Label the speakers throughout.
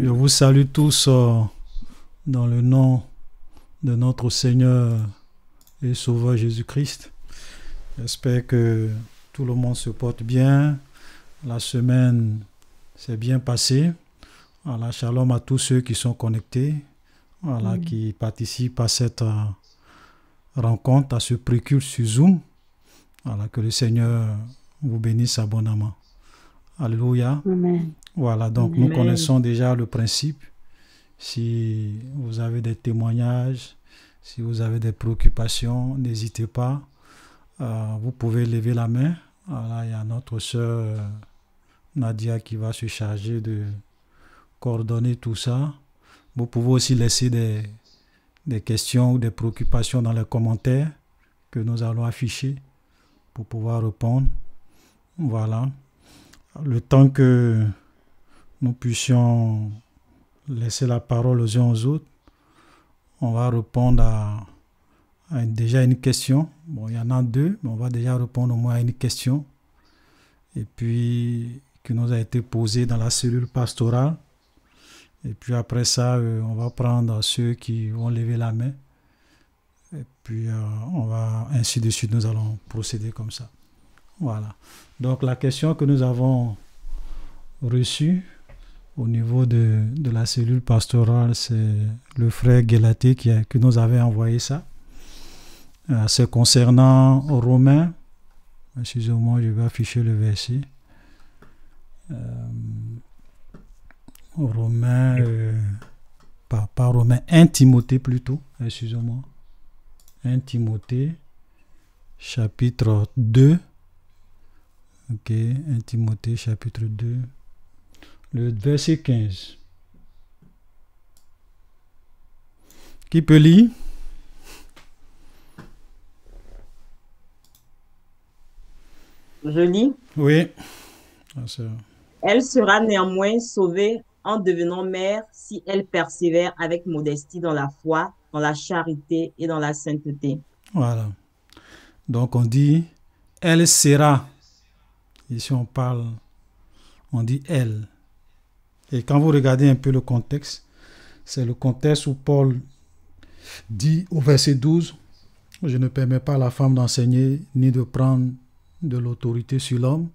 Speaker 1: Je vous salue tous dans le nom de notre Seigneur et Sauveur Jésus-Christ. J'espère que tout le monde se porte bien. La semaine s'est bien passée. Voilà, shalom à tous ceux qui sont connectés, voilà, qui participent à cette rencontre, à ce préculte sur Zoom. Voilà, que le Seigneur vous bénisse abondamment. Alléluia.
Speaker 2: Amen.
Speaker 1: Voilà, donc
Speaker 2: Amen.
Speaker 1: nous connaissons déjà le principe. Si vous avez des témoignages, si vous avez des préoccupations, n'hésitez pas. Vous pouvez lever la main. Voilà, il y a notre sœur Nadia qui va se charger de coordonner tout ça. Vous pouvez aussi laisser des questions ou des préoccupations dans les commentaires que nous allons afficher pour pouvoir répondre. Voilà. Le temps que nous puissions laisser la parole aux uns aux autres, on va répondre à déjà une question. Bon, il y en a deux, mais on va déjà répondre au moins à une question. Et puis, qui nous a été posée dans la cellule pastorale. Et puis après ça, on va prendre ceux qui vont lever la main. Et puis, on va, ainsi de suite, nous allons procéder comme ça. Voilà. Donc, la question que nous avons reçue au niveau de la cellule pastorale, c'est le frère Guélaté qui nous avait envoyé ça. C'est concernant Romains. Excusez-moi, je vais afficher le verset. Romains, pas Romains, 1 Timothée plutôt, excusez-moi. 1 Timothée, chapitre 2. Ok, 1 Timothée, chapitre 2. Le verset 15. Qui peut lire?
Speaker 2: Je lis.
Speaker 1: Oui.
Speaker 2: Elle sera néanmoins sauvée en devenant mère si elle persévère avec modestie dans la foi, dans la charité et dans la sainteté.
Speaker 1: Voilà. Donc on dit, elle sera. Ici on parle, on dit elle. Et quand vous regardez un peu le contexte, c'est le contexte où Paul dit au verset 12, « Je ne permets pas à la femme d'enseigner ni de prendre de l'autorité sur l'homme,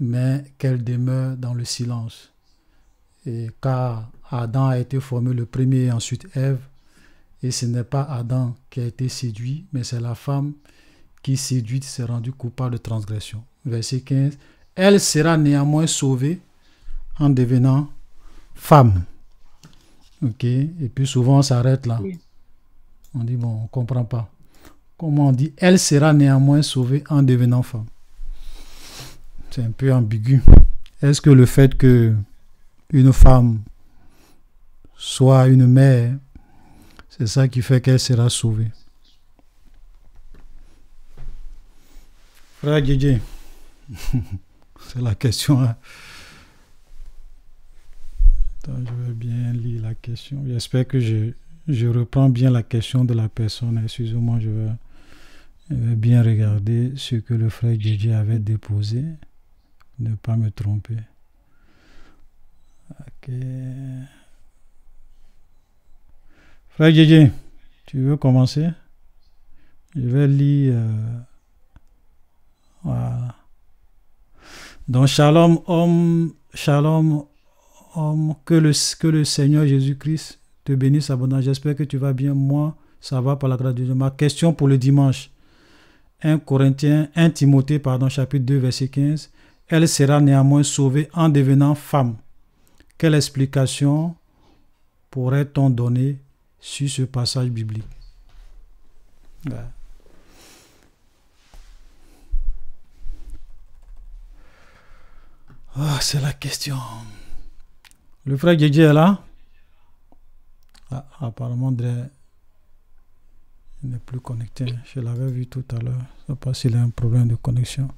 Speaker 1: mais qu'elle demeure dans le silence. » Et car Adam a été formé le premier et ensuite Ève, et ce n'est pas Adam qui a été séduit, mais c'est la femme qui séduite s'est rendue coupable de transgression. Verset 15, « Elle sera néanmoins sauvée en devenant femme. » Ok, et puis souvent on s'arrête là. On dit, bon, on ne comprend pas. Comment on dit, elle sera néanmoins sauvée en devenant femme? C'est un peu ambigu. Est-ce que le fait que une femme soit une mère, c'est ça qui fait qu'elle sera sauvée? Frère Djidji, c'est la question. Hein? Attends, je vais bien lire la question. J'espère que je reprends bien la question de la personne. Excusez-moi, je vais bien regarder ce que le frère Djidji avait déposé. Ne pas me tromper. Ok. Frère Djidji, tu veux commencer? Je vais lire. Voilà. Donc, shalom, homme, que le Seigneur Jésus-Christ te bénisse abondamment. J'espère que tu vas bien. Moi, ça va par la grâce de Dieu. Ma question pour le dimanche, 1 Timothée, chapitre 2, verset 15. Elle sera néanmoins sauvée en devenant femme. Quelle explication pourrait-on donner sur ce passage biblique? Ouais. Ah, c'est la question. Le frère Djidji est là? Ah, apparemment, il n'est plus connecté. Je l'avais vu tout à l'heure. Je ne sais pas s'il a un problème de connexion.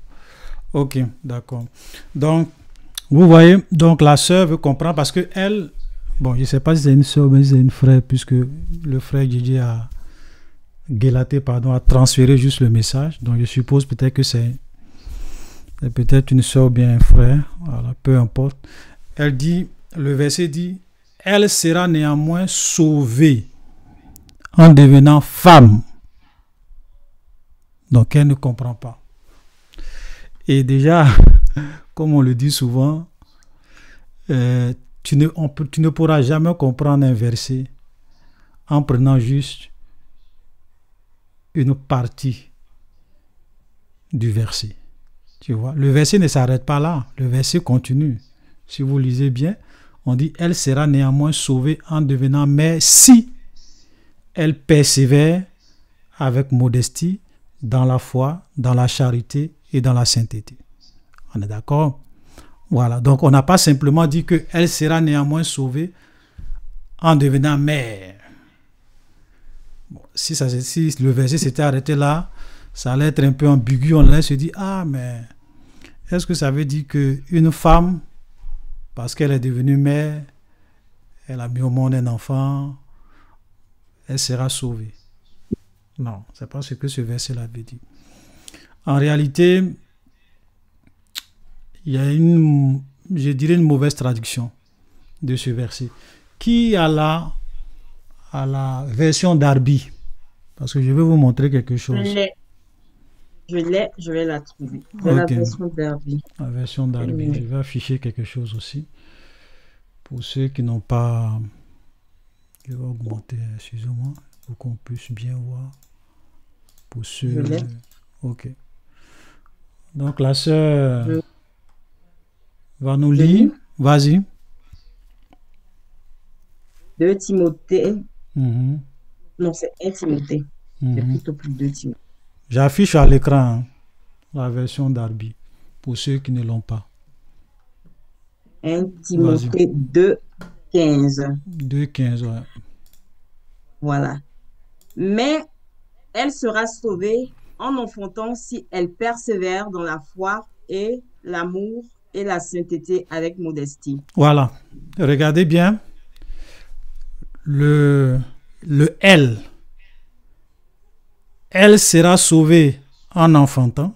Speaker 1: Ok, d'accord. Donc, vous voyez, donc la sœur veut comprendre parce que elle, bon, je ne sais pas si c'est une sœur, mais c'est une frère, puisque le frère Djidji a transféré juste le message. Donc, je suppose peut-être que c'est peut-être une sœur ou bien un frère. Voilà, peu importe. Elle dit, le verset dit, elle sera néanmoins sauvée en devenant femme. Donc elle ne comprend pas. Et déjà, comme on le dit souvent, tu ne pourras jamais comprendre un verset en prenant juste une partie du verset. Tu vois, le verset ne s'arrête pas là, le verset continue. Si vous lisez bien, on dit, elle sera néanmoins sauvée en devenant mère si elle persévère avec modestie dans la foi, dans la charité et dans la sainteté. On est d'accord? Voilà, donc on n'a pas simplement dit qu'elle sera néanmoins sauvée en devenant mère. Bon, si le verset s'était arrêté là, ça allait être un peu ambigu. On allait se dire, ah, mais est-ce que ça veut dire qu'une femme, parce qu'elle est devenue mère, elle a mis au monde un enfant, elle sera sauvée? Non, ce n'est pas ce que ce verset-là veut dire. En réalité, il y a je dirais une mauvaise traduction de ce verset. Qui a la version Darby? Parce que je vais vous montrer quelque chose.
Speaker 2: Je vais la trouver. C'est la version Darby.
Speaker 1: La version Darby. Je vais afficher quelque chose aussi. Pour ceux qui n'ont pas... Je vais augmenter, excusez-moi, pour qu'on puisse bien voir. Pour ceux... Ok. Donc la sœur va nous lire. Vas-y.
Speaker 2: 2 Timothée. Non, c'est 1 Timothée. C'est plutôt plus 2 Timothée.
Speaker 1: J'affiche à l'écran la version Darby pour ceux qui ne l'ont pas.
Speaker 2: 1 Timothée 2:15.
Speaker 1: 2:15, ouais.
Speaker 2: Voilà. Mais elle sera sauvée en enfantant si elle persévère dans la foi et l'amour et la sainteté avec modestie.
Speaker 1: Voilà. Regardez bien. Le elle. Elle sera sauvée en enfantant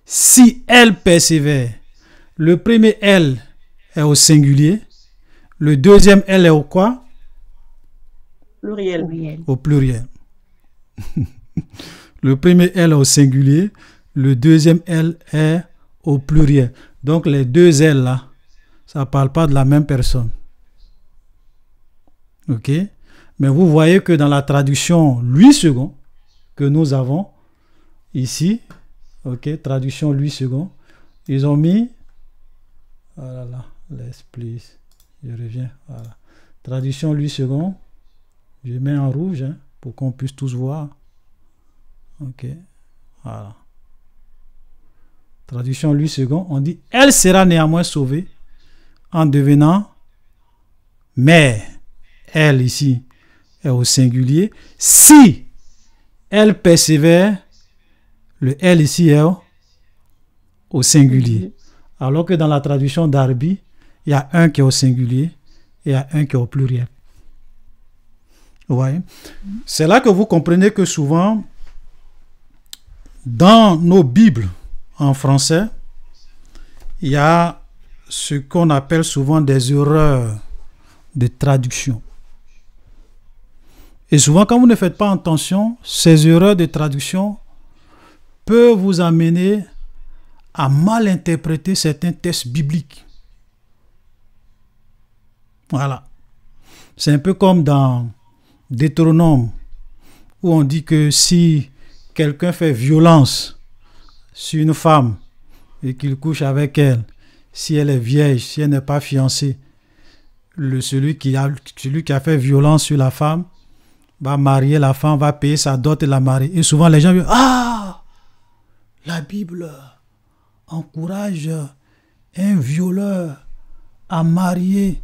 Speaker 1: si elle persévère. Le premier elle est au singulier. Le deuxième elle est au quoi?
Speaker 2: Pluriel.
Speaker 1: Au pluriel. Le premier elle est au singulier. Le deuxième elle est au pluriel. Donc les deux elle là, ça ne parle pas de la même personne. Ok? Mais vous voyez que dans la traduction Louis II que nous avons ici, ok, traduction Louis II, ils ont mis, voilà là, let's please, je reviens, voilà, traduction Louis II, je mets en rouge hein, pour qu'on puisse tous voir, ok, voilà, traduction Louis II, on dit, elle sera néanmoins sauvée en devenant mère, elle ici est au singulier, si elle persévère, le elle ici est au singulier. Alors que dans la traduction Darby, il y a un qui est au singulier et il y a un qui est au pluriel. Vous voyez? C'est là que vous comprenez que souvent, dans nos Bibles en français, il y a ce qu'on appelle souvent des erreurs de traduction. Et souvent, quand vous ne faites pas attention, ces erreurs de traduction peuvent vous amener à mal interpréter certains textes bibliques. Voilà. C'est un peu comme dans Deutéronome, où on dit que si quelqu'un fait violence sur une femme et qu'il couche avec elle, si elle est vierge, si elle n'est pas fiancée, celui qui a fait violence sur la femme va marier la femme, va payer sa dot et la marier. Et souvent les gens disent, ah, la Bible encourage un violeur à marier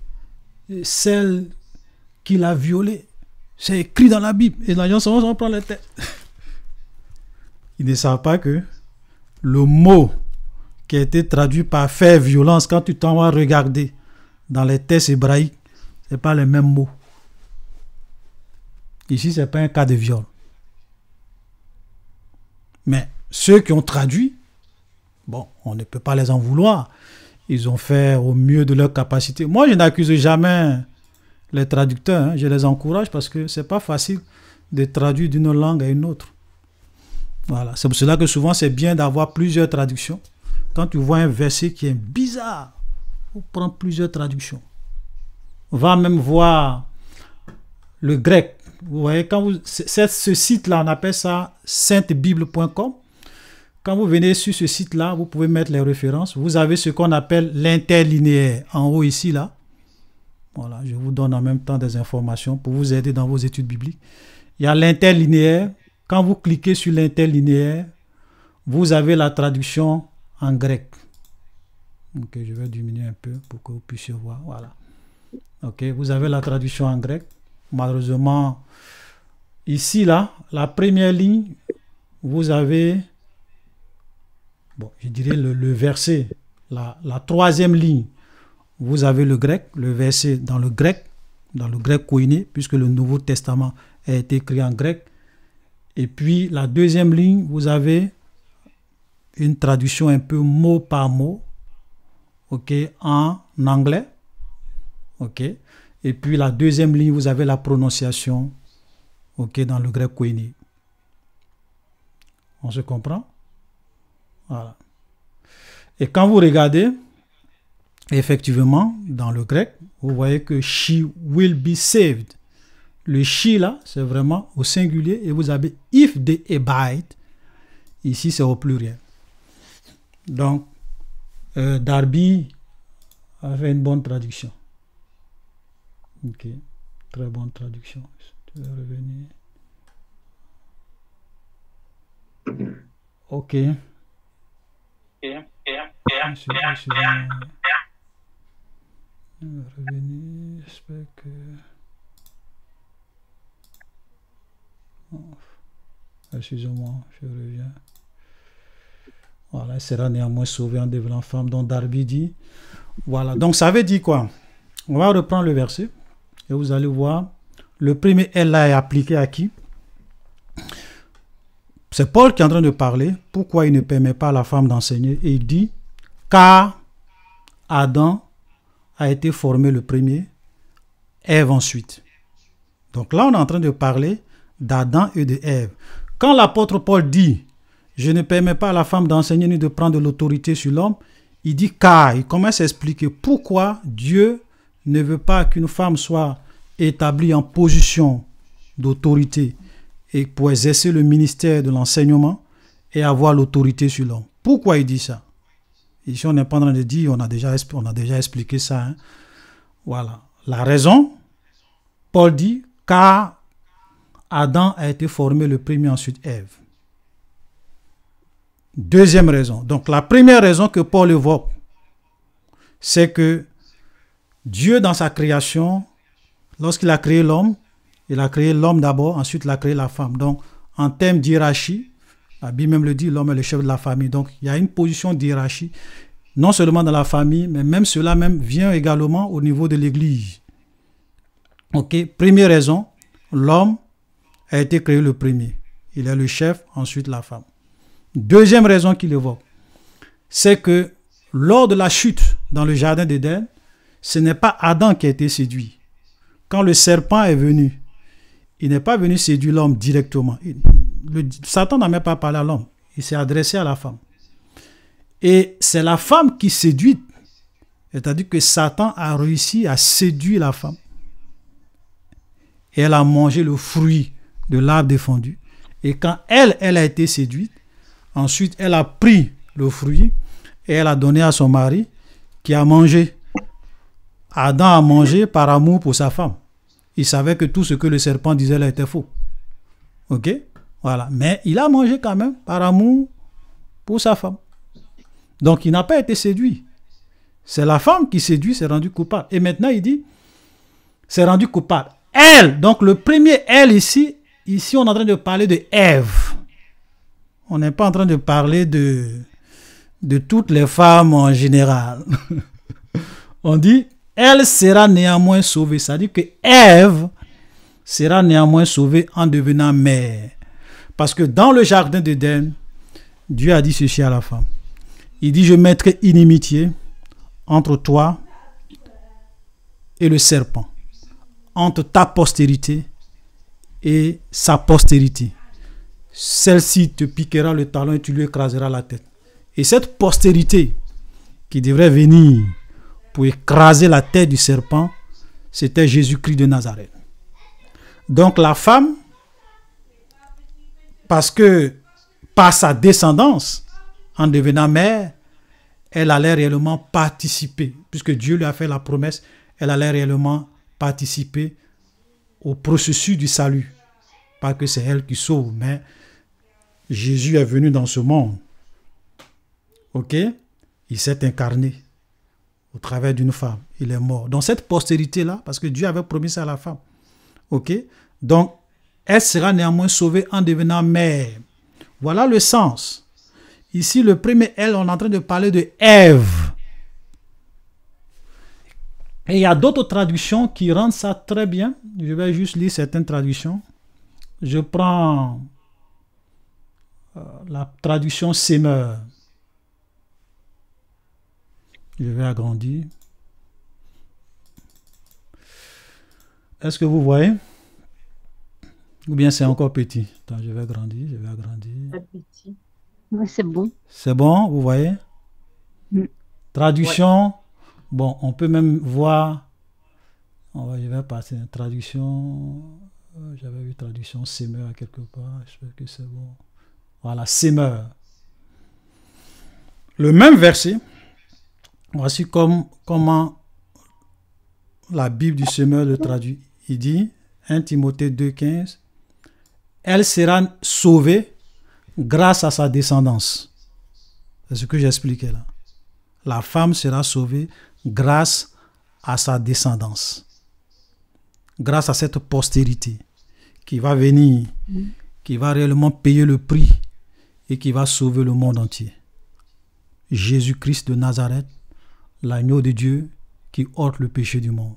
Speaker 1: celle qu'il a violée. C'est écrit dans la Bible. Et les gens s'en prennent la tête. Ils ne savent pas que le mot qui a été traduit par faire violence, quand tu t'en vas regarder dans les textes hébraïques, ce n'est pas les mêmes mots. Ici, ce n'est pas un cas de viol. Mais ceux qui ont traduit, bon, on ne peut pas les en vouloir. Ils ont fait au mieux de leur capacité. Moi, je n'accuse jamais les traducteurs. Je les encourage parce que c'est pas facile de traduire d'une langue à une autre. Voilà. C'est pour cela que souvent, c'est bien d'avoir plusieurs traductions. Quand tu vois un verset qui est bizarre, il faut prendre plusieurs traductions. On va même voir le grec. Vous voyez, ce site-là, on appelle ça saintebible.com. Quand vous venez sur ce site-là, vous pouvez mettre les références. Vous avez ce qu'on appelle l'interlinéaire en haut ici, là. Voilà, je vous donne en même temps des informations pour vous aider dans vos études bibliques. Il y a l'interlinéaire. Quand vous cliquez sur l'interlinéaire, vous avez la traduction en grec. Ok, je vais diminuer un peu pour que vous puissiez voir. Voilà. Ok, vous avez la traduction en grec. Malheureusement, ici, là, la première ligne, vous avez... Bon, je dirais le verset, la troisième ligne, vous avez le grec, le verset dans le grec koiné, puisque le Nouveau Testament a été écrit en grec. Et puis, la deuxième ligne, vous avez une traduction un peu mot par mot, ok, en anglais, ok. Et puis, la deuxième ligne, vous avez la prononciation, ok, dans le grec koiné. On se comprend? Voilà. Et quand vous regardez, effectivement, dans le grec, vous voyez que she will be saved. Le she là, c'est vraiment au singulier et vous avez if they abide. Ici, c'est au pluriel. Donc, Darby a fait une bonne traduction. Ok, très bonne traduction. Je vais revenir. Ok. Revenir, j'espère que... Excusez-moi, je reviens. Voilà, elle sera néanmoins sauvée en devenant femme, dont Darby dit. Voilà, donc ça veut dire quoi? On va reprendre le verset et vous allez voir. Le premier elle là est appliqué à qui? C'est Paul qui est en train de parler. Pourquoi il ne permet pas à la femme d'enseigner? Et il dit, car Adam a été formé le premier, Ève ensuite. Donc là, on est en train de parler d'Adam et de Ève. Quand l'apôtre Paul dit, je ne permets pas à la femme d'enseigner ni de prendre de l'autorité sur l'homme, il dit car, il commence à expliquer pourquoi Dieu ne veut pas qu'une femme soit établie en position d'autorité et pour exercer le ministère de l'enseignement et avoir l'autorité sur l'homme. Pourquoi il dit ça? Ici, on n'est pas en train de dire, on a déjà expliqué ça. Hein? Voilà. La raison, Paul dit, car Adam a été formé le premier, ensuite Ève. Deuxième raison. Donc, la première raison que Paul évoque, c'est que Dieu, dans sa création, lorsqu'il a créé l'homme, il a créé l'homme d'abord, ensuite il a créé la femme. Donc, en termes d'hiérarchie, la Bible même le dit, l'homme est le chef de la famille. Donc, il y a une position d'hiérarchie, non seulement dans la famille, mais même cela même vient également au niveau de l'Église. Ok, première raison, l'homme a été créé le premier. Il est le chef, ensuite la femme. Deuxième raison qu'il évoque, c'est que lors de la chute dans le jardin d'Éden, ce n'est pas Adam qui a été séduit. Quand le serpent est venu, il n'est pas venu séduire l'homme directement. Satan n'a même pas parlé à l'homme. Il s'est adressé à la femme. Et c'est la femme qui séduit. C'est-à-dire que Satan a réussi à séduire la femme. Et elle a mangé le fruit de l'arbre défendu. Et quand elle a été séduite, ensuite elle a pris le fruit et elle a donné à son mari qui a mangé. Adam a mangé par amour pour sa femme. Il savait que tout ce que le serpent disait là était faux. Ok? Voilà. Mais il a mangé quand même par amour pour sa femme. Donc il n'a pas été séduit. C'est la femme qui séduit, s'est rendue coupable. Et maintenant il dit, s'est rendue coupable. Elle, donc le premier elle ici on est en train de parler de Ève. On n'est pas en train de parler de toutes les femmes en général. On dit, elle sera néanmoins sauvée. C'est-à-dire que Ève sera néanmoins sauvée en devenant mère. Parce que dans le jardin d'Éden, Dieu a dit ceci à la femme. Il dit, je mettrai inimitié entre toi et le serpent, entre ta postérité et sa postérité. Celle-ci te piquera le talon et tu lui écraseras la tête. Et cette postérité qui devrait venir pour écraser la tête du serpent, c'était Jésus-Christ de Nazareth. Donc la femme, parce que par sa descendance, en devenant mère, elle allait réellement participer, puisque Dieu lui a fait la promesse, elle allait réellement participer au processus du salut. Pas que c'est elle qui sauve, mais Jésus est venu dans ce monde. Ok? Il s'est incarné au travers d'une femme. Il est mort. Dans cette postérité-là, parce que Dieu avait promis ça à la femme. Ok? Donc, elle sera néanmoins sauvée en devenant mère. Voilà le sens. Ici, le premier elle, on est en train de parler de Ève. Et il y a d'autres traductions qui rendent ça très bien. Je vais juste lire certaines traductions. Je prends la traduction Semeur. Je vais agrandir. Est-ce que vous voyez? Ou bien c'est encore petit? Attends, je vais agrandir,
Speaker 3: Petit. Oui, c'est bon.
Speaker 1: C'est bon, vous voyez? Traduction. Ouais. Bon, on peut même voir. Je vais passer une traduction. J'avais vu traduction Semeur quelque part. J'espère que c'est bon. Voilà, Semeur. Le même verset. Voici comment la Bible du Semeur le traduit. Il dit, 1 Timothée 2,15, elle sera sauvée grâce à sa descendance. C'est ce que j'expliquais là. La femme sera sauvée grâce à sa descendance. Grâce à cette postérité qui va venir, qui va réellement payer le prix et qui va sauver le monde entier. Jésus-Christ de Nazareth, l'agneau de Dieu qui ôte le péché du monde.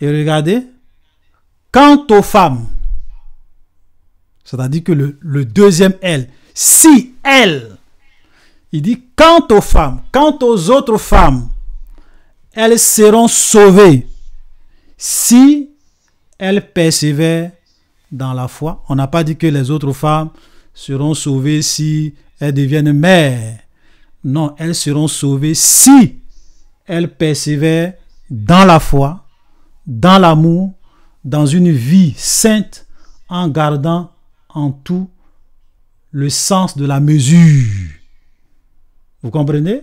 Speaker 1: Et regardez, quant aux femmes, c'est-à-dire que le deuxième elle, si elle, il dit quant aux femmes, quant aux autres femmes, elles seront sauvées si elles persévèrent dans la foi. On n'a pas dit que les autres femmes seront sauvées si elles deviennent mères. Non, elles seront sauvées si elles persévèrent dans la foi, dans l'amour, dans une vie sainte, en gardant en tout le sens de la mesure. Vous comprenez?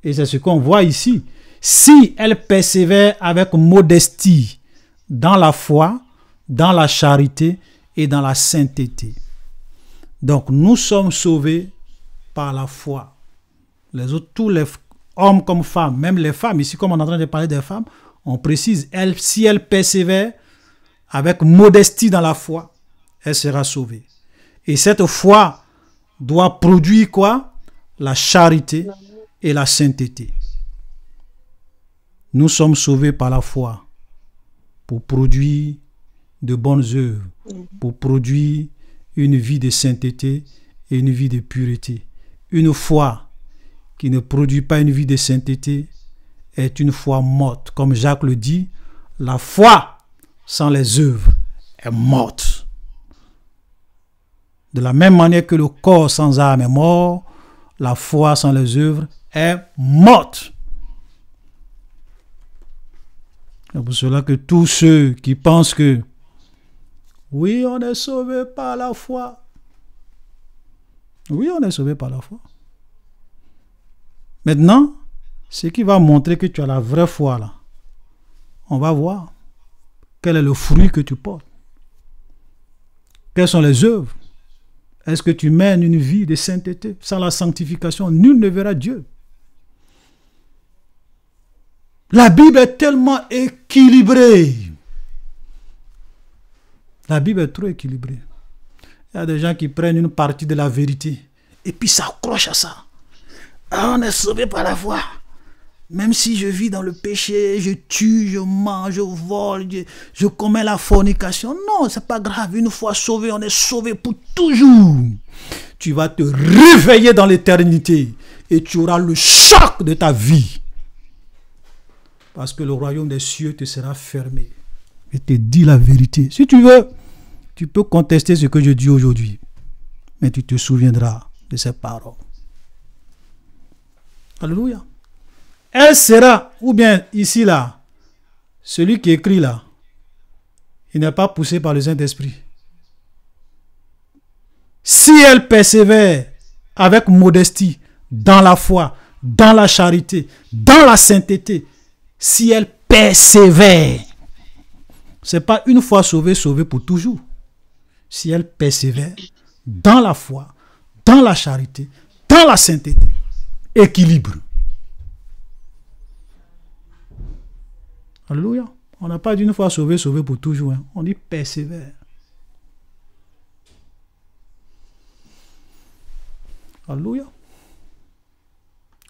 Speaker 1: Et c'est ce qu'on voit ici. Si elles persévèrent avec modestie dans la foi, dans la charité et dans la sainteté. Donc nous sommes sauvés par la foi. Les autres, tous les hommes comme femmes, même les femmes, ici comme on est en train de parler des femmes, on précise, si elles persévèrent avec modestie dans la foi, elle sera sauvée. Et cette foi doit produire quoi? La charité et la sainteté. Nous sommes sauvés par la foi pour produire de bonnes œuvres, pour produire une vie de sainteté et une vie de pureté. Une foi qui ne produit pas une vie de sainteté est une foi morte. Comme Jacques le dit, la foi sans les œuvres est morte. De la même manière que le corps sans âme est mort, la foi sans les œuvres est morte. C'est pour cela que tous ceux qui pensent que oui, on est sauvé par la foi. Oui, on est sauvé par la foi. Maintenant, ce qui va montrer que tu as la vraie foi là, on va voir quel est le fruit que tu portes. Quelles sont les œuvres? Est-ce que tu mènes une vie de sainteté? Sans la sanctification, nul ne verra Dieu. La Bible est tellement équilibrée. La Bible est trop équilibrée. Il y a des gens qui prennent une partie de la vérité et puis s'accrochent à ça. Ah, on est sauvé par la foi. Même si je vis dans le péché, je tue, je mange, je vole, je commets la fornication. Non, c'est pas grave. Une fois sauvé, on est sauvé pour toujours. Tu vas te réveiller dans l'éternité et tu auras le choc de ta vie. parce que le royaume des cieux te sera fermé. Je te dis la vérité. Si tu veux, tu peux contester ce que je dis aujourd'hui, mais tu te souviendras de ces paroles. Alléluia. Elle sera, ou bien ici là, celui qui écrit là, il n'est pas poussé par le Saint-Esprit. Si elle persévère avec modestie, dans la foi, dans la charité, dans la sainteté, si elle persévère, ce n'est pas une fois sauvée, sauvée pour toujours. Si elle persévère dans la foi, dans la charité, dans la sainteté, équilibre. Alléluia. On n'a pas d'une fois sauvé, sauvé pour toujours. Hein. On dit persévère. Alléluia.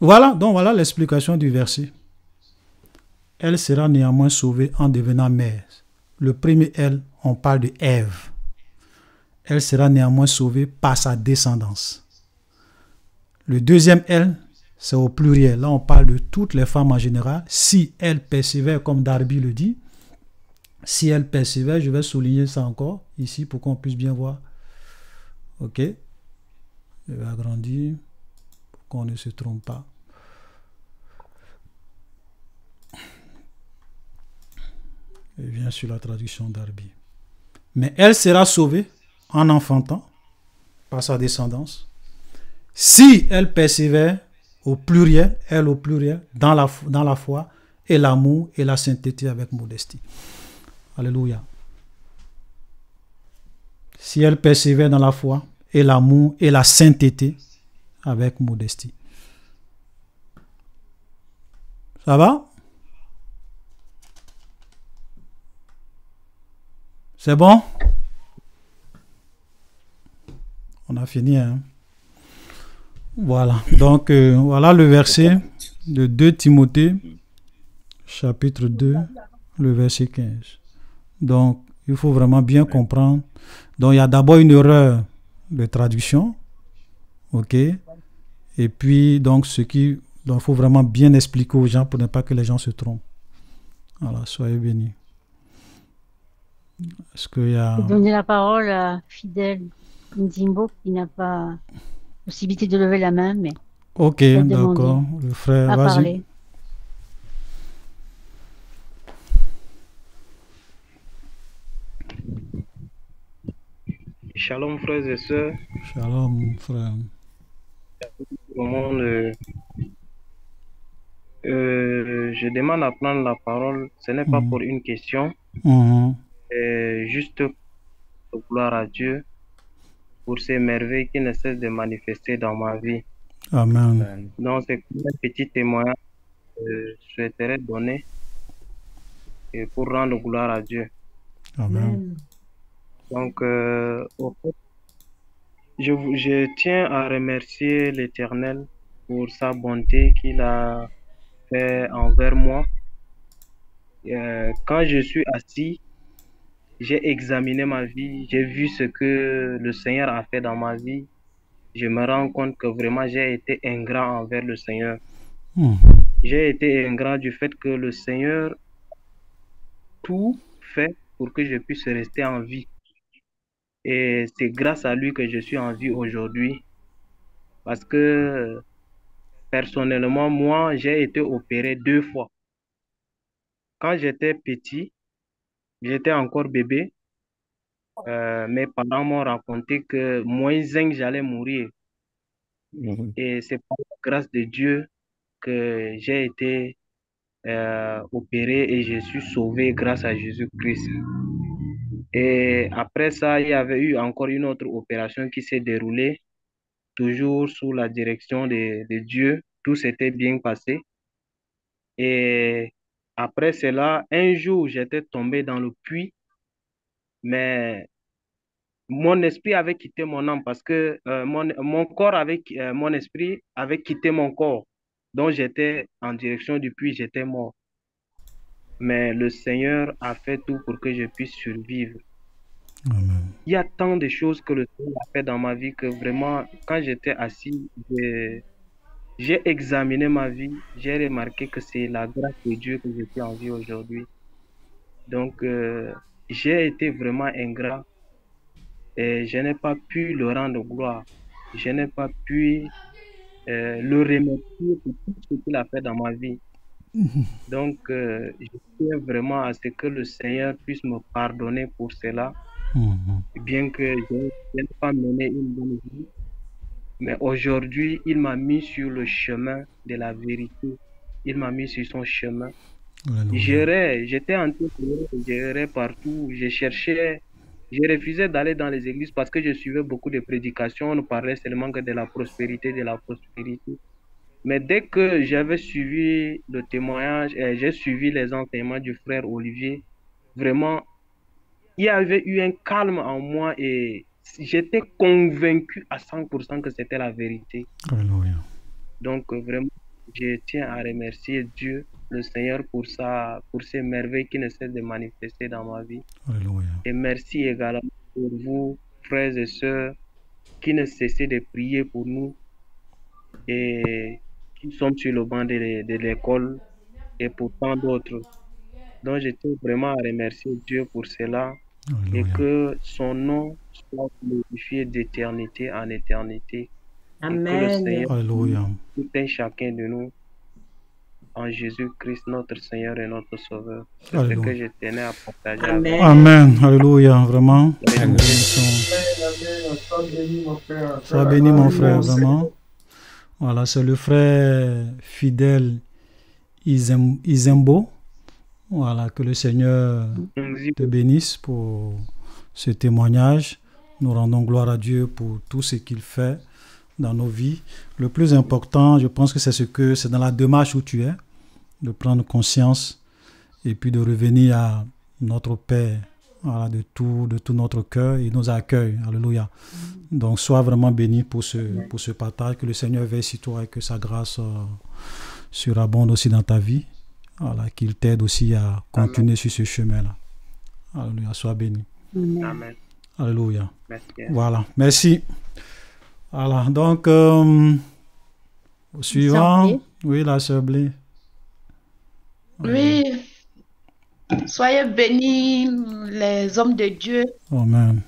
Speaker 1: Voilà, donc voilà l'explication du verset. Elle sera néanmoins sauvée en devenant mère. Le premier elle, on parle de Ève. Elle sera néanmoins sauvée par sa descendance. Le deuxième elle, c'est au pluriel. Là, on parle de toutes les femmes en général. Si elles persévèrent, comme Darby le dit, si elles persévèrent, je vais souligner ça encore ici pour qu'on puisse bien voir. Ok. Je vais agrandir pour qu'on ne se trompe pas. Je viens sur la traduction Darby. Mais elle sera sauvée en enfantant par sa descendance. Si elle persévère au pluriel, elle au pluriel, dans la foi et l'amour et la sainteté avec modestie. Alléluia. Si elle persévère dans la foi et l'amour et la sainteté avec modestie. Ça va? C'est bon? On a fini, hein? Voilà. Donc, voilà le verset de 2 Timothée, chapitre 2, le verset 15. Donc, il faut vraiment bien comprendre. Donc, il y a d'abord une erreur de traduction. OK? Et puis, donc, il faut vraiment bien expliquer aux gens pour ne pas que les gens se trompent. Voilà, soyez bénis. Est-ce qu'il y a...
Speaker 3: Donner la parole à Fidèle Nzimbo qui n'a pas possibilité de lever la main, mais
Speaker 1: ok, d'accord. Le frère, vas-y.
Speaker 4: Shalom frères et sœurs.
Speaker 1: Shalom frère.
Speaker 4: Au monde, je demande à prendre la parole. Ce n'est pas pour une question. Juste pour gloire à Dieu pour ces merveilles qui ne cessent de manifester dans ma vie.
Speaker 1: Amen.
Speaker 4: Donc c'est un petit témoignage que je souhaiterais donner et pour rendre gloire à Dieu.
Speaker 1: Amen.
Speaker 4: Donc au fait, je tiens à remercier l'Éternel pour sa bonté qu'il a fait envers moi. Quand je suis assis, j'ai examiné ma vie, j'ai vu ce que le Seigneur a fait dans ma vie. Je me rends compte que vraiment j'ai été ingrat envers le Seigneur. J'ai été ingrat du fait que le Seigneur tout fait pour que je puisse rester en vie. Et c'est grâce à lui que je suis en vie aujourd'hui. Parce que personnellement, moi, j'ai été opéré 2 fois. Quand j'étais petit, j'étais encore bébé. Mes parents m'ont raconté que moins 5, j'allais mourir. Et c'est par la grâce de Dieu que j'ai été opéré et je suis sauvé grâce à Jésus-Christ. Et après ça, il y avait eu encore une autre opération qui s'est déroulée, toujours sous la direction de Dieu. Tout s'était bien passé. Et après cela, un jour, j'étais tombé dans le puits, mais mon esprit avait quitté mon âme parce que mon corps mon esprit avait quitté mon corps. Donc j'étais en direction du puits, j'étais mort. Mais le Seigneur a fait tout pour que je puisse survivre.
Speaker 1: Amen.
Speaker 4: Il y a tant de choses que le Seigneur a fait dans ma vie que vraiment, quand j'étais assis, j'ai examiné ma vie, j'ai remarqué que c'est la grâce de Dieu que je suis en vie aujourd'hui. Donc, j'ai été vraiment ingrat et je n'ai pas pu le rendre gloire. Je n'ai pas pu le remercier pour tout ce qu'il a fait dans ma vie. Donc, je tiens vraiment à ce que le Seigneur puisse me pardonner pour cela, bien que je n'ai pas mené une bonne vie. Mais aujourd'hui, il m'a mis sur le chemin de la vérité. Il m'a mis sur son chemin. J'étais en train j'errais partout, je refusais d'aller dans les églises parce que je suivais beaucoup de prédications, on ne parlait seulement que de la prospérité, de la prospérité. Mais dès que j'avais suivi le témoignage et j'ai suivi les enseignements du frère Olivier, vraiment, il y avait eu un calme en moi et j'étais convaincu à 100% que c'était la vérité.
Speaker 1: Alléluia.
Speaker 4: Donc, vraiment, je tiens à remercier Dieu, le Seigneur, pour ces merveilles qui ne cessent de manifester dans ma vie.
Speaker 1: Alléluia.
Speaker 4: Et merci également pour vous, frères et sœurs, qui ne cessez de prier pour nous et qui sont sur le banc de l'école et pour tant d'autres. Donc, je tiens vraiment à remercier Dieu pour cela.
Speaker 1: Alléluia.
Speaker 4: Et que son nom soit glorifié d'éternité en éternité.
Speaker 2: Amen.
Speaker 4: Et que le Seigneur
Speaker 1: Alléluia.
Speaker 4: tout un chacun de nous en Jésus-Christ, notre Seigneur et notre Sauveur. C'est ce que je tenais à partager avec vous.
Speaker 1: Amen. Alléluia. Vraiment. Sois béni, mon frère, vraiment. Voilà, c'est le frère fidèle Izembo. Voilà, que le Seigneur te bénisse pour ce témoignage. Nous rendons gloire à Dieu pour tout ce qu'il fait dans nos vies. Le plus important, je pense que c'est dans la démarche où tu es, de prendre conscience et puis de revenir à notre Père, voilà, de tout notre cœur. Il nous accueille. Alléluia. Donc, sois vraiment béni pour ce partage. Que le Seigneur veille sur toi et que sa grâce surabonde aussi dans ta vie. Voilà, qu'il t'aide aussi à continuer sur ce chemin-là. Alléluia, sois béni.
Speaker 4: Amen.
Speaker 1: Alléluia.
Speaker 4: Merci.
Speaker 1: Voilà, merci. Voilà, donc, au suivant, oui, la sœur Blé.
Speaker 5: Oui, soyez bénis les hommes de Dieu.
Speaker 1: Amen.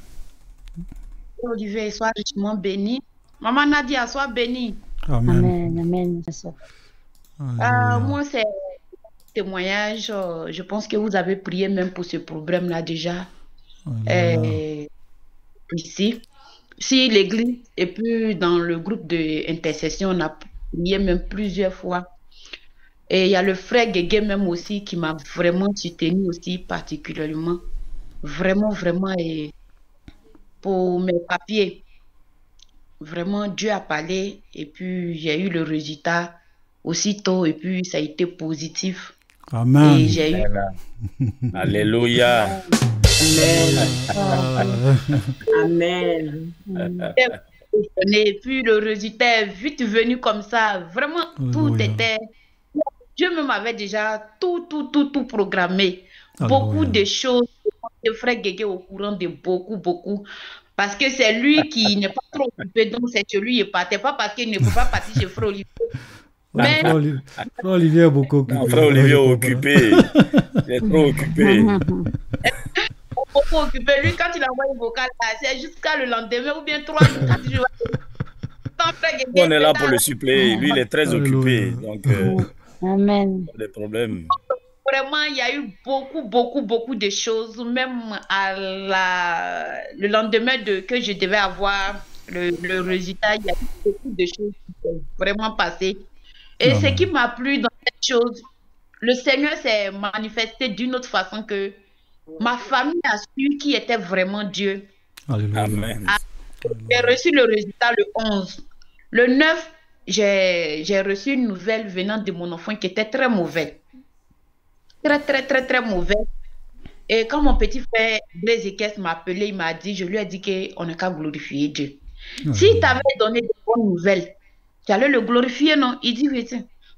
Speaker 5: Olivier, sois richement béni. Maman Nadia, sois bénie.
Speaker 1: Amen.
Speaker 3: Amen.
Speaker 5: Moi, c'est témoignage, je pense que vous avez prié même pour ce problème-là déjà ici. Si l'église et puis dans le groupe d'intercession, on a prié même plusieurs fois. Et il y a le frère Guégué même aussi qui m'a vraiment soutenu aussi particulièrement. Vraiment, vraiment. Et pour mes papiers, vraiment Dieu a parlé et puis j'ai eu le résultat aussitôt et puis ça a été positif.
Speaker 1: Amen.
Speaker 5: Et j'ai eu...
Speaker 6: Alléluia.
Speaker 2: Amen.
Speaker 5: Et puis le résultat est vite venu comme ça. Vraiment, tout était... Dieu me m'avait déjà tout programmé. Beaucoup de choses. Le frère Guégué au courant de beaucoup. Parce que c'est lui qui n'est pas trop occupé, donc c'est que lui, il ne partait pas parce qu'il ne peut pas partir chez frère Olivier. Mais...
Speaker 1: Frère Olivier est beaucoup occupé.
Speaker 6: Non, frère Olivier est occupé. Il est trop occupé.
Speaker 5: Beaucoup occupé. Lui, quand il envoie une vocale, c'est jusqu'à le lendemain ou bien 3 jours.
Speaker 6: On est là pour le suppléer. Lui, il est très occupé. Donc,
Speaker 3: Amen.
Speaker 6: Pas de problème.
Speaker 5: Vraiment, il y a eu beaucoup de choses. Même le lendemain que je devais avoir le résultat, il y a eu beaucoup de choses qui sont vraiment passées. Et ce qui m'a plu dans cette chose, le Seigneur s'est manifesté d'une autre façon que ma famille a su qui était vraiment Dieu.
Speaker 6: Amen.
Speaker 5: J'ai reçu le résultat le 11. Le 9, j'ai reçu une nouvelle venant de mon enfant qui était très mauvaise. Très mauvaise. Et quand mon petit frère Blaise Ekes m'a appelé, il m'a dit, je lui ai dit qu'on n'a qu'à glorifier Dieu. S'il t'avait donné de bonnes nouvelles, tu allais le glorifier, non? Il dit oui.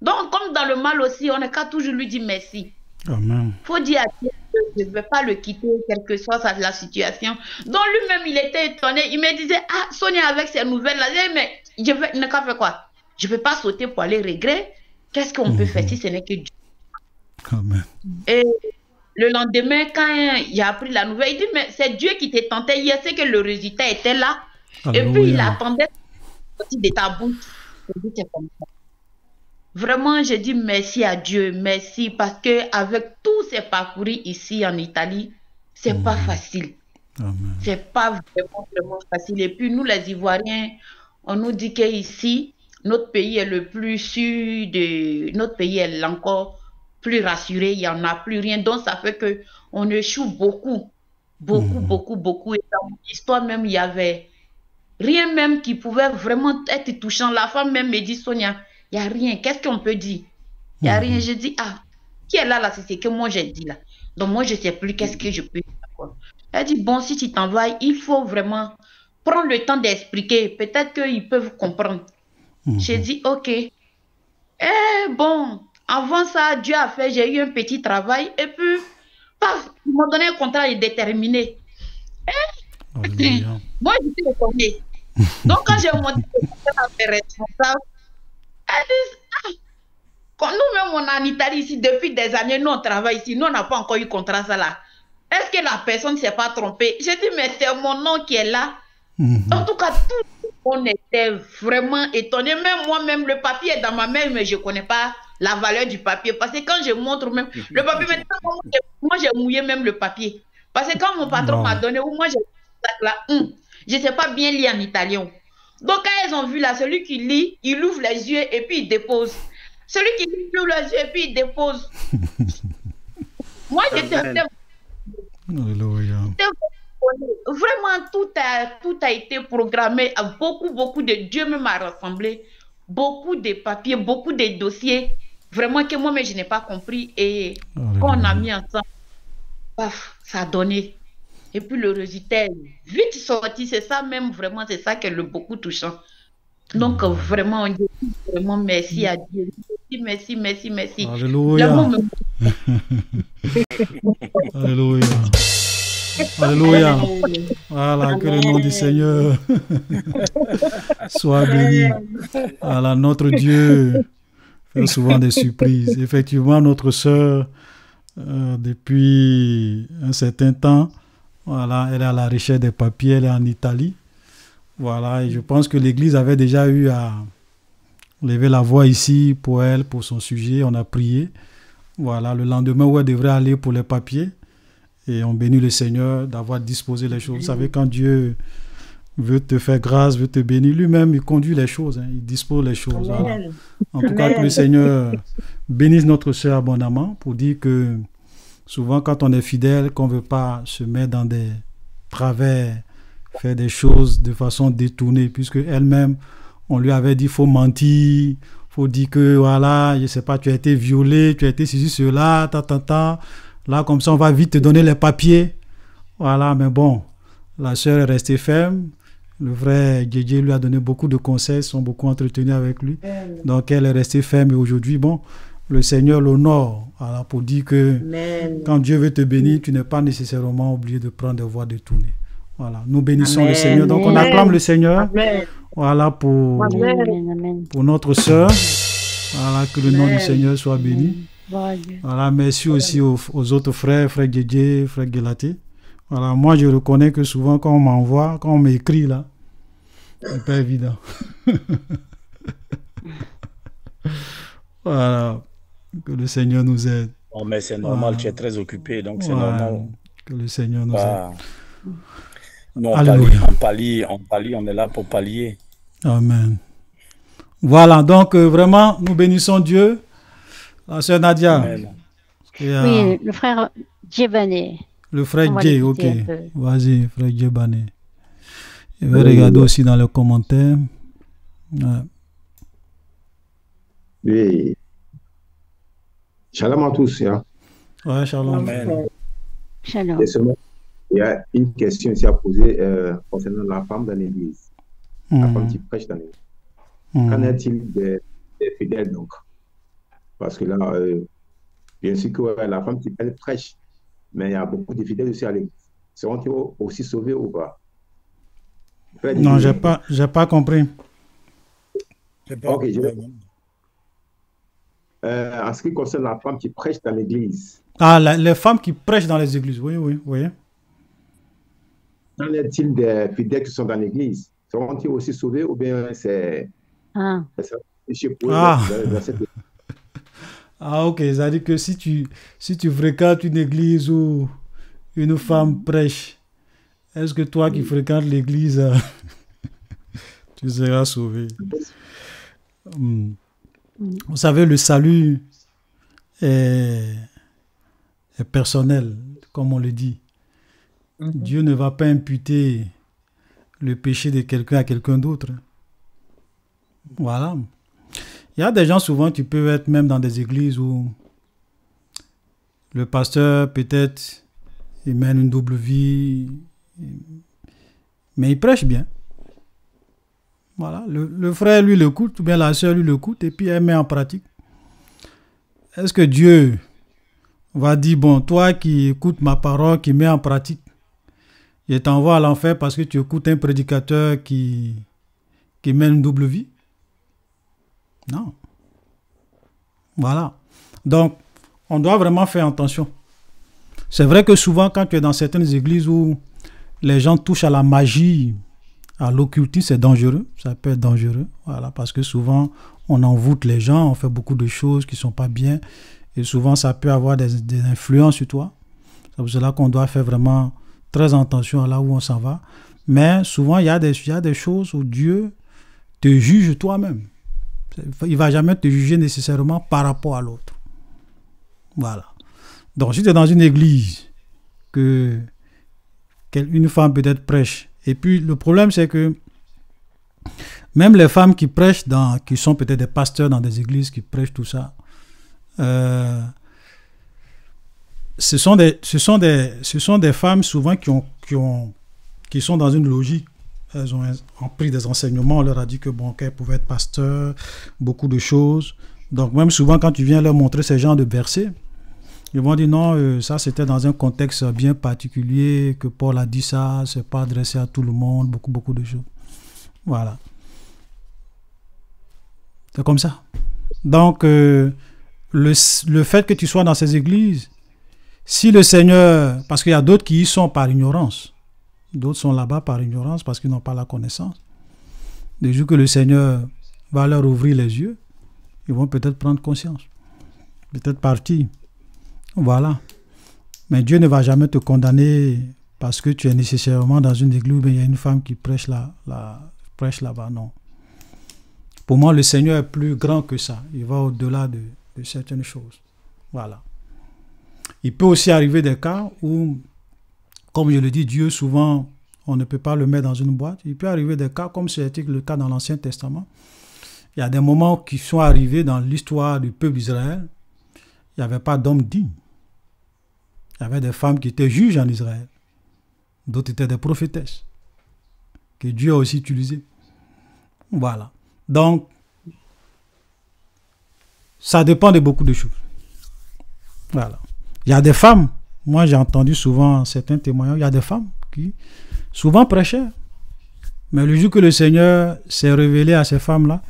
Speaker 5: Donc, comme dans le mal aussi, on n'a qu'à toujours lui dire merci.
Speaker 1: Amen.
Speaker 5: Il faut dire à Dieu que je ne vais pas le quitter, quelle que soit la situation. Donc, lui-même, il était étonné. Il me disait, Sonia, avec ces nouvelles-là, mais je n'ai qu'à faire quoi? Je ne peux pas sauter pour aller regret. Qu'est-ce qu'on peut faire si ce n'est que Dieu?
Speaker 1: Amen.
Speaker 5: Et le lendemain, quand il a appris la nouvelle, il dit, mais c'est Dieu qui t'a tenté hier, c'est que le résultat était là. Et puis il
Speaker 1: Alléluia.
Speaker 5: attendait de ta bouche. C'est comme ça. Vraiment, je dis merci à Dieu, merci, parce que avec tous ces parcours ici en Italie, c'est pas facile.
Speaker 1: Amen.
Speaker 5: C'est pas vraiment facile. Et puis nous, les Ivoiriens, on nous dit qu'ici, notre pays est le plus sûr, notre pays est encore plus rassuré, il n'y en a plus rien. Donc ça fait que on échoue beaucoup, beaucoup. Et dans mon histoire même, il y avait rien même qui pouvait vraiment être touchant. La femme même me dit, Sonia, il n'y a rien. Qu'est-ce qu'on peut dire? Il n'y a rien. Je dis, ah, qui est là, c'est ce que moi j'ai dit là. Donc moi, je ne sais plus qu'est-ce que je peux dire. Elle dit, bon, si tu t'en vas, il faut vraiment prendre le temps d'expliquer. Peut-être qu'ils peuvent comprendre. J'ai dit, ok. Bon, avant ça, Dieu a fait, j'ai eu un petit travail. Et puis, paf, ils m'ont donné un contrat indéterminé. Moi, je suis étonnée. Donc, quand j'ai monté mes responsables, elle dit, quand nous-mêmes, on est en Italie ici, depuis des années, nous, on travaille ici, nous, on n'a pas encore eu contrat, ça là. Est-ce que la personne ne s'est pas trompée? J'ai dit, mais c'est mon nom qui est là. En tout cas, tout le monde était vraiment étonné. Même moi-même, le papier est dans ma main, mais je ne connais pas la valeur du papier. Parce que quand je montre même, le papier, maintenant, moi, j'ai mouillé même le papier. Parce que quand mon patron m'a donné, moi, j'ai là, je ne sais pas bien lire en italien. Donc, quand ils ont vu là, celui qui lit, il ouvre les yeux et puis il dépose. Celui qui lit, il ouvre les yeux et puis il dépose. Moi, j'étais vraiment, tout a été programmé. Beaucoup de Dieu même a rassemblé. Beaucoup de papiers, beaucoup de dossiers. Vraiment que moi-même, je n'ai pas compris. Et quand on a mis ensemble, paf, ça a donné. Et puis le résultat est vite sorti. C'est ça même, vraiment, c'est ça qui est le beaucoup touchant. Donc, vraiment, on dit vraiment merci à Dieu. Merci.
Speaker 1: Alléluia. Alléluia. Alléluia. Voilà, que le nom du Seigneur soit béni. Voilà, notre Dieu fait souvent des surprises. Effectivement, notre sœur, depuis un certain temps, voilà, elle est à la recherche des papiers, elle est en Italie. Voilà, et je pense que l'Église avait déjà eu à lever la voix ici pour elle, pour son sujet. On a prié. Voilà, le lendemain où elle devrait aller pour les papiers. Et on bénit le Seigneur d'avoir disposé les choses. Vous savez, quand Dieu veut te faire grâce, veut te bénir, lui-même, il conduit les choses, hein, il dispose les choses. Voilà. En tout cas, que le Seigneur bénisse notre sœur abondamment pour dire que souvent, quand on est fidèle, qu'on ne veut pas se mettre dans des travers, faire des choses de façon détournée, puisque elle-même, on lui avait dit, il faut mentir, il faut dire que, voilà, je ne sais pas, tu as été violé, tu as été ceci, cela, Là, comme ça, on va vite te donner les papiers. Voilà, mais bon, la sœur est restée ferme. Le frère Djedje lui a donné beaucoup de conseils, ils sont beaucoup entretenus avec lui. Donc, elle est restée ferme. Et aujourd'hui, bon, le Seigneur l'honore. Voilà, pour dire que quand Dieu veut te bénir, tu n'es pas nécessairement obligé de prendre des voies détournées. Voilà, nous bénissons le Seigneur. Donc, on acclame le Seigneur. Voilà, pour notre sœur. Voilà, que le nom du Seigneur soit béni. Voilà, merci aussi aux autres frères, frère Djedje, frère Guelaté. Voilà, moi je reconnais que souvent quand on m'envoie, quand on m'écrit là, c'est pas évident. Voilà, que le Seigneur nous aide.
Speaker 6: Non, mais c'est normal, tu es très occupé, donc c'est normal.
Speaker 1: Que le Seigneur nous aide.
Speaker 6: Nous, on pallie, on est là pour pallier.
Speaker 1: Amen. Voilà, donc vraiment, nous bénissons Dieu. La sœur Nadia.
Speaker 3: Oui, le frère Djebane.
Speaker 1: Le frère Dje, ok. Vas-y, frère Djebane. Je vais regarder aussi dans les commentaires. Ouais.
Speaker 7: Oui. Shalom à tous. Hein.
Speaker 1: Ouais, shalom.
Speaker 7: Amen. Shalom. Il y a une question ici à poser concernant la femme dans l'église. La femme qui prêche dans l'église. Qu'en est-il des fidèles donc? Parce que là, bien sûr que la femme qui prêche, mais il y a beaucoup de fidèles aussi à l'église. Seront-ils aussi sauvés ou pas?
Speaker 1: Non, j'ai pas compris.
Speaker 7: Ok, en ce qui concerne la femme qui prêche dans l'église.
Speaker 1: Ah, les femmes qui prêchent dans les églises, oui, oui, oui.
Speaker 7: Qu'en est-il des fidèles qui sont dans l'église? Seront-ils aussi sauvés ou bien c'est...
Speaker 3: Ah.
Speaker 1: Ah, ok, ça veut dire que si tu fréquentes une église où une femme prêche, est-ce que toi qui fréquentes l'église, tu seras sauvé? Vous savez, le salut est personnel, comme on le dit. Dieu ne va pas imputer le péché de quelqu'un à quelqu'un d'autre. Voilà. Il y a des gens, souvent, tu peux être même dans des églises où le pasteur, peut-être, il mène une double vie, mais il prêche bien. Voilà. Le frère, lui, l'écoute, ou bien la sœur, lui, l'écoute, et puis elle met en pratique. Est-ce que Dieu va dire, bon, toi qui écoutes ma parole, qui met en pratique, je t'envoie à l'enfer parce que tu écoutes un prédicateur qui mène une double vie? Non. Voilà. Donc, on doit vraiment faire attention. C'est vrai que souvent, quand tu es dans certaines églises où les gens touchent à la magie, à l'occultisme, c'est dangereux. Ça peut être dangereux. Voilà, parce que souvent, on envoûte les gens, on fait beaucoup de choses qui ne sont pas bien. Et souvent, ça peut avoir des influences sur toi. C'est pour cela qu'on doit faire vraiment très attention à là où on s'en va. Mais souvent, il y a des choses où Dieu te juge toi-même. Il ne va jamais te juger nécessairement par rapport à l'autre. Voilà. Donc, si tu es dans une église, une femme peut-être prêche, et puis le problème, c'est que même les femmes qui prêchent, qui sont peut-être des pasteurs dans des églises, qui prêchent tout ça, ce sont des femmes souvent qui sont dans une logique. Elles ont pris des enseignements, on leur a dit qu'elles pouvaient être pasteurs, beaucoup de choses. Donc même souvent quand tu viens leur montrer ces genres de versets, ils vont dire non, ça c'était dans un contexte bien particulier, que Paul a dit ça, c'est pas adressé à tout le monde, beaucoup de choses. Voilà. C'est comme ça. Donc le fait que tu sois dans ces églises, si le Seigneur, parce qu'il y a d'autres qui y sont par ignorance, d'autres sont là-bas par ignorance parce qu'ils n'ont pas la connaissance. Dès que le Seigneur va leur ouvrir les yeux, ils vont peut-être prendre conscience, peut-être partir. Voilà. Mais Dieu ne va jamais te condamner parce que tu es nécessairement dans une église où il y a une femme qui prêche là-bas. Non. Pour moi, le Seigneur est plus grand que ça. Il va au-delà de certaines choses. Voilà. Il peut aussi arriver des cas où, comme je le dis, Dieu, souvent, on ne peut pas le mettre dans une boîte. Il peut arriver des cas, comme c'était le cas dans l'Ancien Testament. Il y a des moments qui sont arrivés dans l'histoire du peuple d'Israël. Il n'y avait pas d'hommes dignes. Il y avait des femmes qui étaient juges en Israël. D'autres étaient des prophétesses, que Dieu a aussi utilisées. Voilà. Donc, ça dépend de beaucoup de choses. Voilà. Il y a des femmes, moi j'ai entendu souvent certains témoignages, il y a des femmes qui souvent prêchaient. Mais le jour que le Seigneur s'est révélé à ces femmes-là,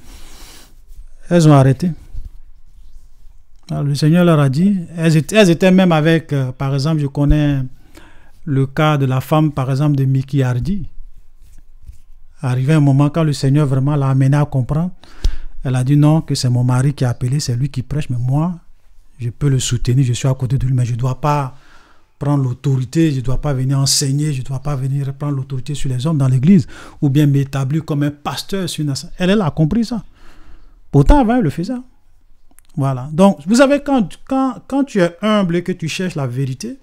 Speaker 1: elles ont arrêté. Alors, le Seigneur leur a dit, elles étaient même avec, par exemple, je connais le cas de la femme, par exemple, de Mickey Hardy. Arrivé un moment, quand le Seigneur vraiment l'a amené à comprendre, elle a dit non, que c'est mon mari qui a appelé, c'est lui qui prêche, mais moi, je peux le soutenir, je suis à côté de lui, mais je ne dois pas prendre l'autorité, je ne dois pas venir enseigner, je ne dois pas venir prendre l'autorité sur les hommes dans l'église, ou bien m'établir comme un pasteur sur une nation. Elle a compris ça. Pourtant, avant, elle le faisait. Voilà. Donc, vous savez, quand tu es humble et que tu cherches la vérité,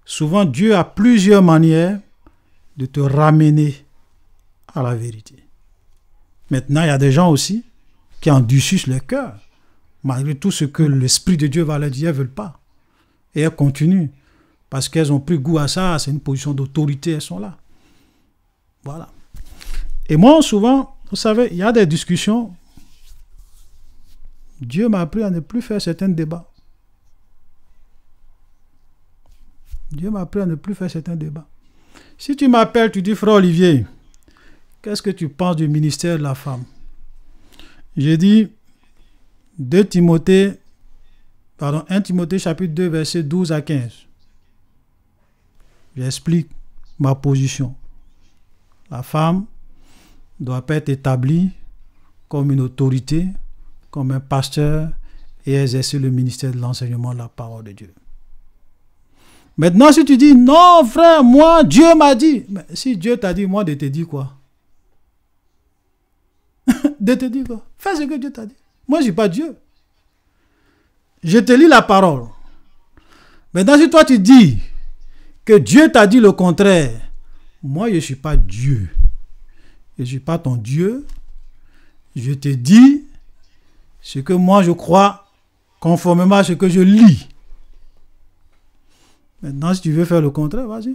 Speaker 1: souvent Dieu a plusieurs manières de te ramener à la vérité. Maintenant, il y a des gens aussi qui endurcissent leur cœur. Malgré tout ce que l'Esprit de Dieu va leur dire, elles ne veulent pas. Et elles continuent. Parce qu'elles ont pris goût à ça, c'est une position d'autorité, elles sont là. Voilà. Et moi, souvent, vous savez, il y a des discussions. Dieu m'a appris à ne plus faire certains débats. Dieu m'a appris à ne plus faire certains débats. Si tu m'appelles, tu dis, frère Olivier, qu'est-ce que tu penses du ministère de la femme? J'ai dit 2 Timothée, pardon, 1 Timothée chapitre 2, verset 12 à 15. J'explique ma position. La femme ne doit pas être établie comme une autorité, comme un pasteur et exercer le ministère de l'enseignement de la parole de Dieu. Maintenant, si tu dis, non frère, moi, Dieu m'a dit. Mais si Dieu t'a dit, moi, de te dire quoi? De te dire quoi? Fais ce que Dieu t'a dit. Moi, je ne suis pas Dieu. Je te lis la parole. Maintenant, si toi, tu dis que Dieu t'a dit le contraire, moi, je ne suis pas Dieu. Je ne suis pas ton Dieu. Je te dis ce que moi, je crois conformément à ce que je lis. Maintenant, si tu veux faire le contraire, vas-y.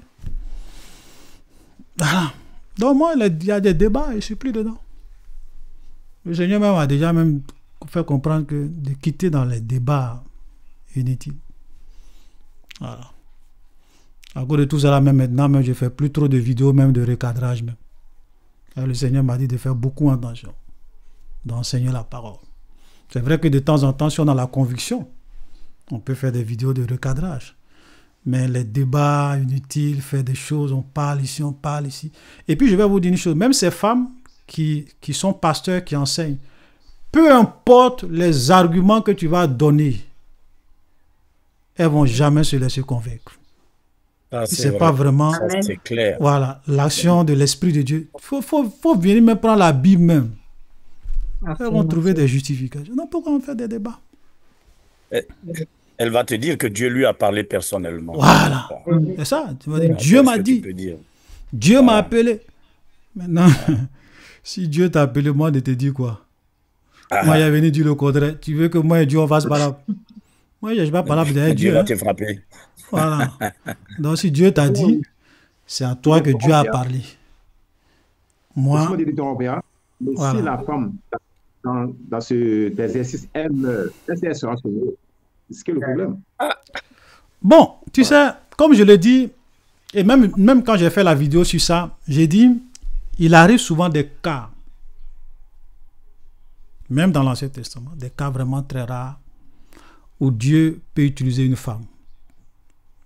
Speaker 1: Voilà. Donc, moi, il y a des débats et je ne suis plus dedans. Le Seigneur même a déjà même fait comprendre que de quitter dans les débats inutiles. Voilà. À cause de tout ça, même maintenant, même, je ne fais plus trop de vidéos, même de recadrage. Même. Et le Seigneur m'a dit de faire beaucoup attention, d'enseigner la parole. C'est vrai que de temps en temps, si on a la conviction, on peut faire des vidéos de recadrage. Mais les débats inutiles, faire des choses, on parle ici, on parle ici. Et puis, je vais vous dire une chose, même ces femmes qui sont pasteurs, qui enseignent, peu importe les arguments que tu vas donner, elles ne vont jamais se laisser convaincre.
Speaker 6: Ah,
Speaker 1: c'est pas vraiment
Speaker 6: c'est clair.
Speaker 1: Voilà, l'action de l'Esprit de Dieu. Faut venir même prendre la Bible même. Elles vont trouver des justifications. Non, pourquoi on fait des débats?
Speaker 6: Elle va te dire que Dieu lui a parlé personnellement.
Speaker 1: Voilà. C'est ça. Tu vas dire, Dieu m'a dit. Dieu m'a appelé. Maintenant, si Dieu t'a appelé, moi, de te dire quoi? Moi, il est venu dire le contraire. Tu veux que moi et Dieu, on fasse parler? Moi, je ne vais pas parler derrière Dieu.
Speaker 6: Dieu va te frapper.
Speaker 1: Voilà. Donc, si Dieu t'a dit, c'est à toi que Dieu a parlé. Moi,
Speaker 7: voilà. Si la femme, dans cet exercice, elle sera sauvée, c'est que le problème.
Speaker 1: Bon, tu sais, comme je l'ai dit, et même quand j'ai fait la vidéo sur ça, j'ai dit, il arrive souvent des cas, même dans l'Ancien Testament, des cas vraiment très rares, où Dieu peut utiliser une femme.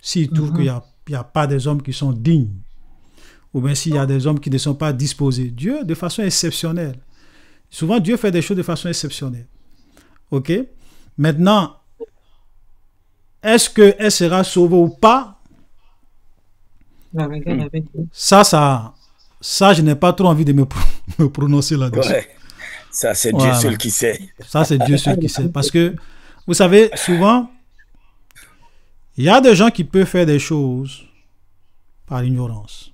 Speaker 1: S'il trouve qu'il n'y a pas des hommes qui sont dignes, ou bien s'il y a des hommes qui ne sont pas disposés, Dieu, de façon exceptionnelle. Souvent, Dieu fait des choses de façon exceptionnelle. OK? Maintenant, est-ce qu'elle sera sauvée ou pas? Ça, je n'ai pas trop envie de me prononcer là-dessus.
Speaker 6: Ouais. Ça, c'est Dieu seul qui sait.
Speaker 1: Ça, c'est Dieu seul qui sait. Parce que, vous savez, souvent, il y a des gens qui peuvent faire des choses par ignorance.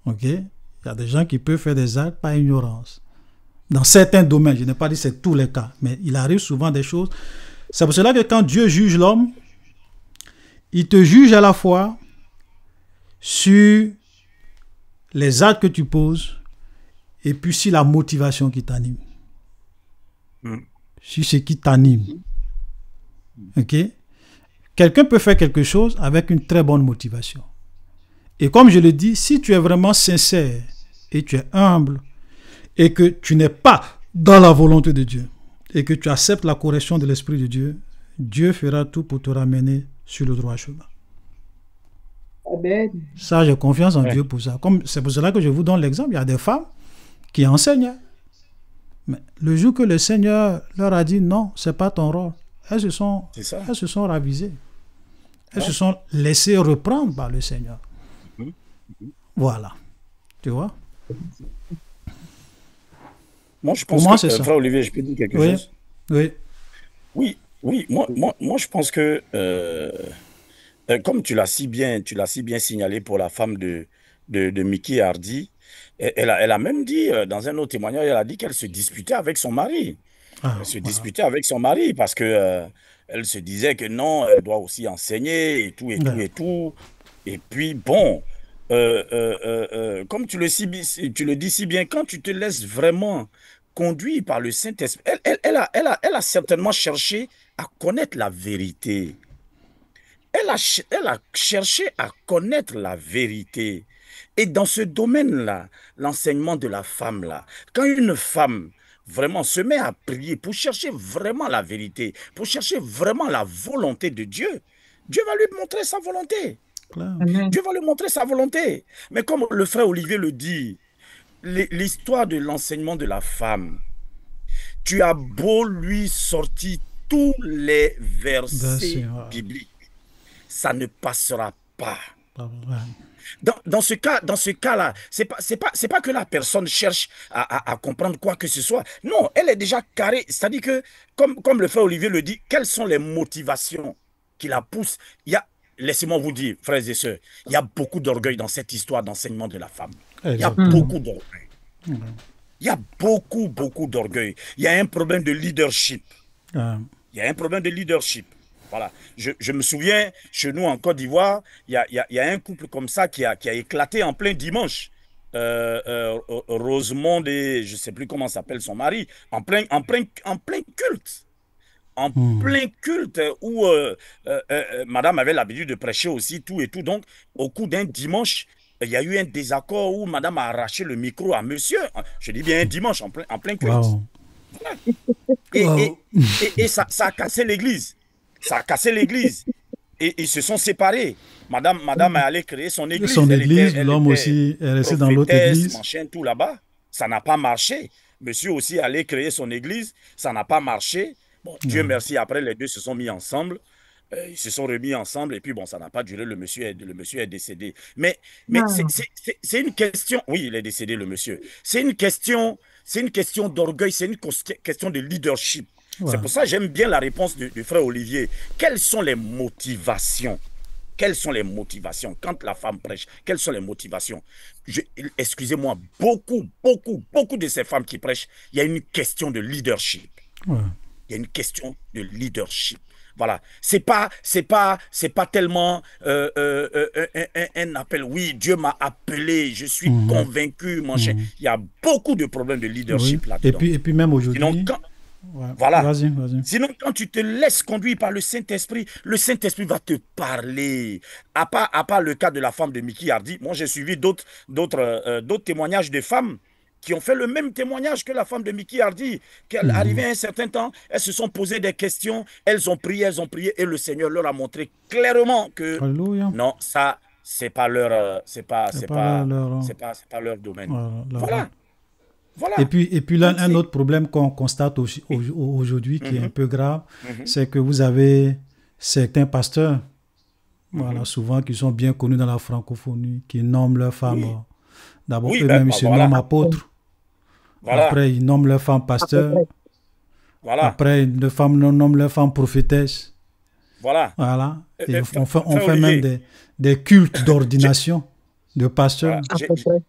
Speaker 1: OK? Il y a des gens qui peuvent faire des actes par ignorance. Dans certains domaines, je n'ai pas dit que c'est tous les cas, mais il arrive souvent des choses. C'est pour cela que quand Dieu juge l'homme, il te juge à la fois sur les actes que tu poses et puis sur la motivation qui t'anime. Sur ce qui t'anime. OK? Quelqu'un peut faire quelque chose avec une très bonne motivation. Et comme je le dis, si tu es vraiment sincère et tu es humble et que tu n'es pas dans la volonté de Dieu et que tu acceptes la correction de l'Esprit de Dieu, Dieu fera tout pour te ramener sur le droit chemin.
Speaker 2: Amen.
Speaker 1: Ça, j'ai confiance en Dieu pour ça. C'est pour cela que je vous donne l'exemple. Il y a des femmes qui enseignent. Mais le jour que le Seigneur leur a dit non, ce n'est pas ton rôle, elles se sont ravisées. Elles se sont laissées reprendre par le Seigneur. Voilà. Tu vois?
Speaker 6: Moi, je pense que, frère Olivier, je peux dire quelque chose? Oui. Moi, je pense que, comme tu l'as si bien signalé pour la femme de Mickey Hardy, elle a même dit, dans un autre témoignage, elle a dit qu'elle se disputait avec son mari. Elle se disputait avec son mari parce que elle se disait que non, elle doit aussi enseigner et tout. Et puis, bon, comme tu le dis si bien, quand tu te laisses vraiment conduire par le Saint-Esprit, elle a certainement cherché à connaître la vérité. Elle a cherché à connaître la vérité. Et dans ce domaine-là, l'enseignement de la femme-là, quand une femme vraiment se met à prier pour chercher vraiment la vérité, pour chercher vraiment la volonté de Dieu, Dieu va lui montrer sa volonté. Dieu va lui montrer sa volonté. Mais comme le frère Olivier le dit, l'histoire de l'enseignement de la femme, tu as beau lui sortir tous les versets bibliques, ça ne passera pas. Dans ce cas-là, c'est pas que la personne cherche à comprendre quoi que ce soit. Non, elle est déjà carrée. C'est-à-dire que, comme le frère Olivier le dit, quelles sont les motivations qui la poussent? Laissez-moi vous dire, frères et sœurs, il y a beaucoup d'orgueil dans cette histoire d'enseignement de la femme. Il y a beaucoup d'orgueil. Il y a beaucoup d'orgueil. Il y a un problème de leadership. Il y a un problème de leadership. Voilà. Je me souviens, chez nous en Côte d'Ivoire, il y a un couple comme ça qui a éclaté en plein dimanche. Rosemonde et je ne sais plus comment s'appelle son mari, en plein culte. En plein culte où madame avait l'habitude de prêcher aussi, tout et tout. Donc, au cours d'un dimanche, il y a eu un désaccord où madame a arraché le micro à monsieur. Je dis bien un dimanche, en plein culte. Wow. Voilà. Et ça a cassé l'église. Ça a cassé l'église. Et ils se sont séparés. Madame est allée créer son église.
Speaker 1: Son église, l'homme aussi est resté dans l'autre église.
Speaker 6: Machin, tout là-bas. Ça n'a pas marché. Monsieur aussi allait créer son église. Ça n'a pas marché. Bon, Dieu merci, après les deux se sont mis ensemble. Ils se sont remis ensemble et puis bon, ça n'a pas duré, le monsieur est décédé. Mais c'est une question, oui, il est décédé le monsieur. C'est une question d'orgueil, c'est une question de leadership. Ouais. C'est pour ça que j'aime bien la réponse du frère Olivier. Quelles sont les motivations? Quelles sont les motivations quand la femme prêche? Quelles sont les motivations? Excusez-moi, beaucoup de ces femmes qui prêchent, il y a une question de leadership. Ouais. Il y a une question de leadership. Voilà. C'est pas tellement un appel. Oui, Dieu m'a appelé, je suis convaincu, mon cher. Il y a beaucoup de problèmes de leadership là-dedans.
Speaker 1: Et puis même aujourd'hui.
Speaker 6: Voilà. Vas-y. Sinon, quand tu te laisses conduire par le Saint-Esprit va te parler. À part le cas de la femme de Mickey Hardy, moi j'ai suivi d'autres témoignages de femmes qui ont fait le même témoignage que la femme de Mickey Hardy, qu'elle arrivait à un certain temps, elles se sont posées des questions, elles ont prié, et le Seigneur leur a montré clairement que Alléluia. Non, ça, c'est pas leur, c'est pas leur domaine. Voilà.
Speaker 1: Et puis là, un autre problème qu'on constate aujourd'hui, qui est un peu grave, c'est que vous avez certains pasteurs, voilà, souvent qui sont bien connus dans la francophonie, qui nomment leurs femmes. D'abord, eux-mêmes, ils se nomment apôtres. Voilà. Après, ils nomment leur femme pasteur. Voilà. Après, les femmes nomment leur femme prophétesse. Voilà. Et on fait même des cultes d'ordination de pasteurs.
Speaker 6: Voilà.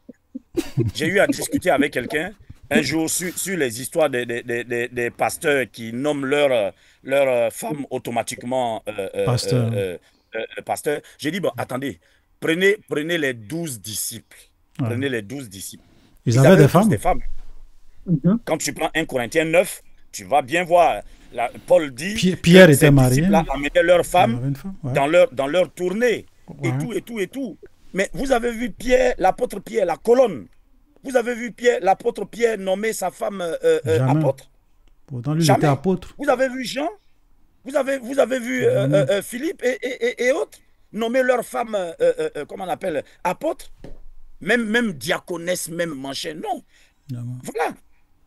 Speaker 6: J'ai eu à discuter avec quelqu'un un jour sur les histoires des pasteurs qui nomment leur femme automatiquement pasteur. J'ai dit, bon, attendez, prenez les 12 disciples. Prenez les 12 disciples.
Speaker 1: Ils avaient des femmes.
Speaker 6: Quand tu prends 1 Corinthiens 9, tu vas bien voir. Paul dit
Speaker 1: Pierre était marié.
Speaker 6: Ils amenaient leurs femmes dans leur tournée. Et tout. Mais vous avez vu l'apôtre Pierre, la colonne. Vous avez vu l'apôtre Pierre nommer sa femme apôtre?
Speaker 1: Pourtant, lui, il était apôtre.
Speaker 6: Vous avez vu Jean? Vous avez vu Philippe et autres nommer leur femme, comment on appelle, apôtre? Même diaconesse, même manchette, non. Voilà.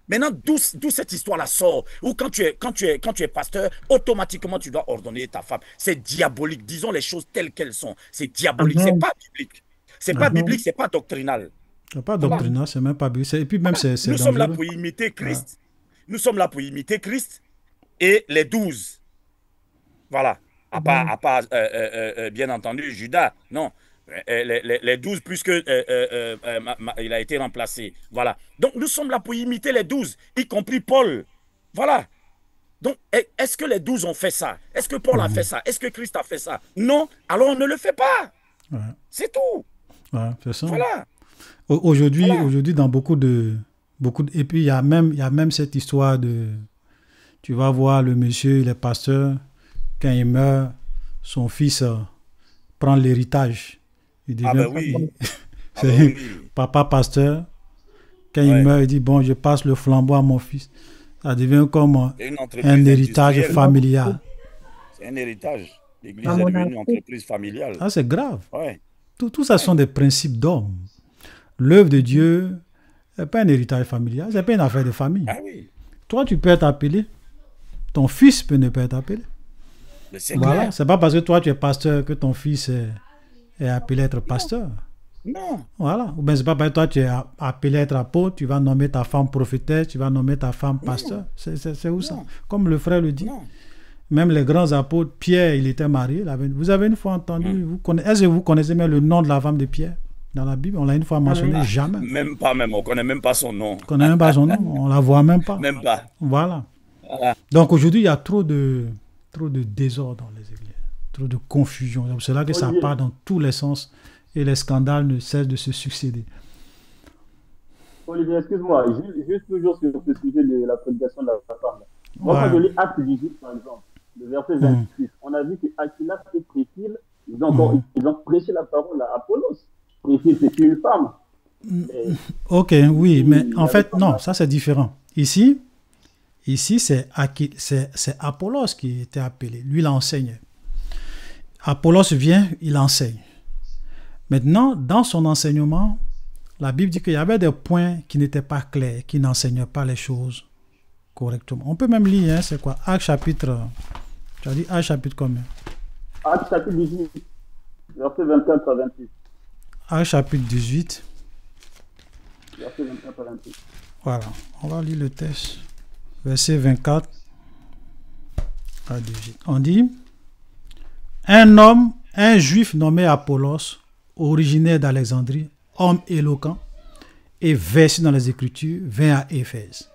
Speaker 6: Maintenant, d'où cette histoire-là sort? Ou quand tu es pasteur, automatiquement, tu dois ordonner ta femme. C'est diabolique. Disons les choses telles qu'elles sont. C'est diabolique. C'est pas biblique. C'est pas biblique, c'est pas doctrinal.
Speaker 1: C'est pas doctrinal, c'est même pas biblique. Et puis même, c'est
Speaker 6: Nous sommes là pour imiter Christ. Nous sommes là pour imiter Christ et les 12. Voilà. À part bien entendu, Judas. Non. Les 12 puisque il a été remplacé. Voilà. Donc nous sommes là pour imiter les 12, y compris Paul. Voilà. Donc est-ce que les 12 ont fait ça? Est-ce que Paul a fait ça? Est-ce que Christ a fait ça? Non. Alors on ne le fait pas. C'est tout.
Speaker 1: C'est ça.
Speaker 6: Voilà.
Speaker 1: Aujourd'hui, dans beaucoup de et puis il y a même cette histoire de, tu vas voir le monsieur, il est pasteur, quand il meurt, son fils prend l'héritage. Il devient,
Speaker 6: oui.
Speaker 1: Papa pasteur, quand il
Speaker 6: Ouais.
Speaker 1: meurt, il dit, bon, je passe le flambeau à mon fils. Ça devient comme
Speaker 6: C'est une entreprise
Speaker 1: un héritage
Speaker 6: industrielle.
Speaker 1: familial.
Speaker 6: C'est un héritage. L'église
Speaker 5: À
Speaker 6: est
Speaker 5: mon
Speaker 6: devenue une
Speaker 5: avis.
Speaker 6: entreprise familiale.
Speaker 1: Ah, c'est grave.
Speaker 6: Ouais.
Speaker 1: Tout ça sont des principes d'homme. L'œuvre de Dieu, ce n'est pas un héritage familial, ce n'est pas une affaire de famille.
Speaker 6: Ah oui.
Speaker 1: Toi, tu peux être appelé. Ton fils peut ne pas être appelé.
Speaker 6: Mais c'est
Speaker 1: Voilà.
Speaker 6: clair.
Speaker 1: C'est pas parce que toi, tu es pasteur que ton fils est appelé à être pasteur.
Speaker 6: Non.
Speaker 1: Voilà. Ou bien c'est pas parce que toi, tu es appelé à être apôtre, tu vas nommer ta femme prophétesse, tu vas nommer ta femme pasteur. C'est où ça?
Speaker 6: Non.
Speaker 1: Comme le frère le dit.
Speaker 6: Non.
Speaker 1: Même les grands apôtres, Pierre, il était marié. Vous avez une fois entendu, est-ce que vous connaissez même le nom de la femme de Pierre dans la Bible? On l'a une fois mentionné, jamais.
Speaker 6: Même pas, même. On connaît même pas son nom.
Speaker 1: On ne connaît même pas son nom, on la voit même pas.
Speaker 6: Même pas.
Speaker 1: Voilà.
Speaker 6: Voilà.
Speaker 1: Donc aujourd'hui, il y a trop de désordre dans les églises, trop de confusion. C'est pour cela que ça part dans tous les sens et les scandales ne cessent de se succéder.
Speaker 8: Olivier, excuse-moi, juste toujours sur ce sujet de la prédication de la femme. Moi, quand je lis Acte 18, par exemple, le verset 26, on a vu que Aquilas et Priscille, ils ont prêché la parole à Apollos. Priscille, c'est une femme.
Speaker 1: Ok, oui, mais en fait, non, ça c'est différent. Ici c'est Apollos qui était appelé. Lui, il enseignait. Apollos vient, il enseigne. Maintenant, dans son enseignement, la Bible dit qu'il y avait des points qui n'étaient pas clairs, qui n'enseignaient pas les choses correctement. On peut même lire, hein, c'est quoi? Acte chapitre... Tu as dit Acte chapitre combien?
Speaker 8: Acte chapitre 18, verset 24 à 28.
Speaker 1: Acte chapitre 18.
Speaker 8: Verset 24 à 28.
Speaker 1: Voilà, on va lire le texte. Verset 24 à 18. On dit, un juif nommé Apollos, originaire d'Alexandrie, homme éloquent et versé dans les Écritures, vint à Éphèse.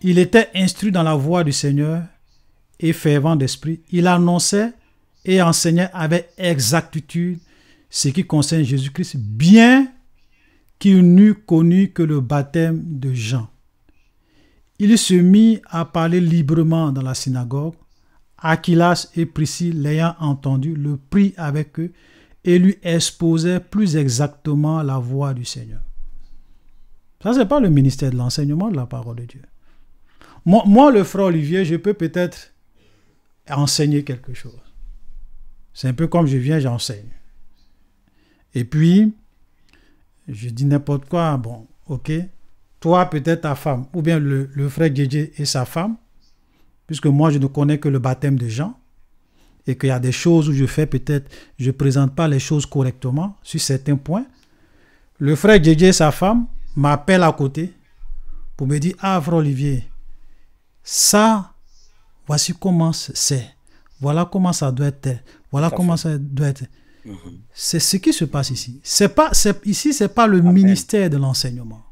Speaker 1: Il était instruit dans la voie du Seigneur et fervent d'esprit. Il annonçait et enseignait avec exactitude ce qui concerne Jésus-Christ, bien qu'il n'eût connu que le baptême de Jean. Il se mit à parler librement dans la synagogue. Aquilas et Priscille, l'ayant entendu, le prit avec eux et lui exposait plus exactement la voie du Seigneur. Ça, ce n'est pas le ministère de l'enseignement de la parole de Dieu. Moi, le frère Olivier, je peux peut-être enseigner quelque chose. C'est un peu comme je viens, j'enseigne. Et puis, je dis n'importe quoi, bon, ok. Toi, peut-être ta femme, ou bien le frère Djedje et sa femme, puisque moi, je ne connais que le baptême de Jean, et qu'il y a des choses où je fais peut-être, je ne présente pas les choses correctement sur certains points. Le frère Djedje et sa femme m'appellent à côté pour me dire, ah, frère Olivier, ça, voici comment c'est. Voilà comment ça doit être. Voilà comment ça doit être. C'est ce qui se passe ici. Ici, ce n'est pas le ministère de l'enseignement.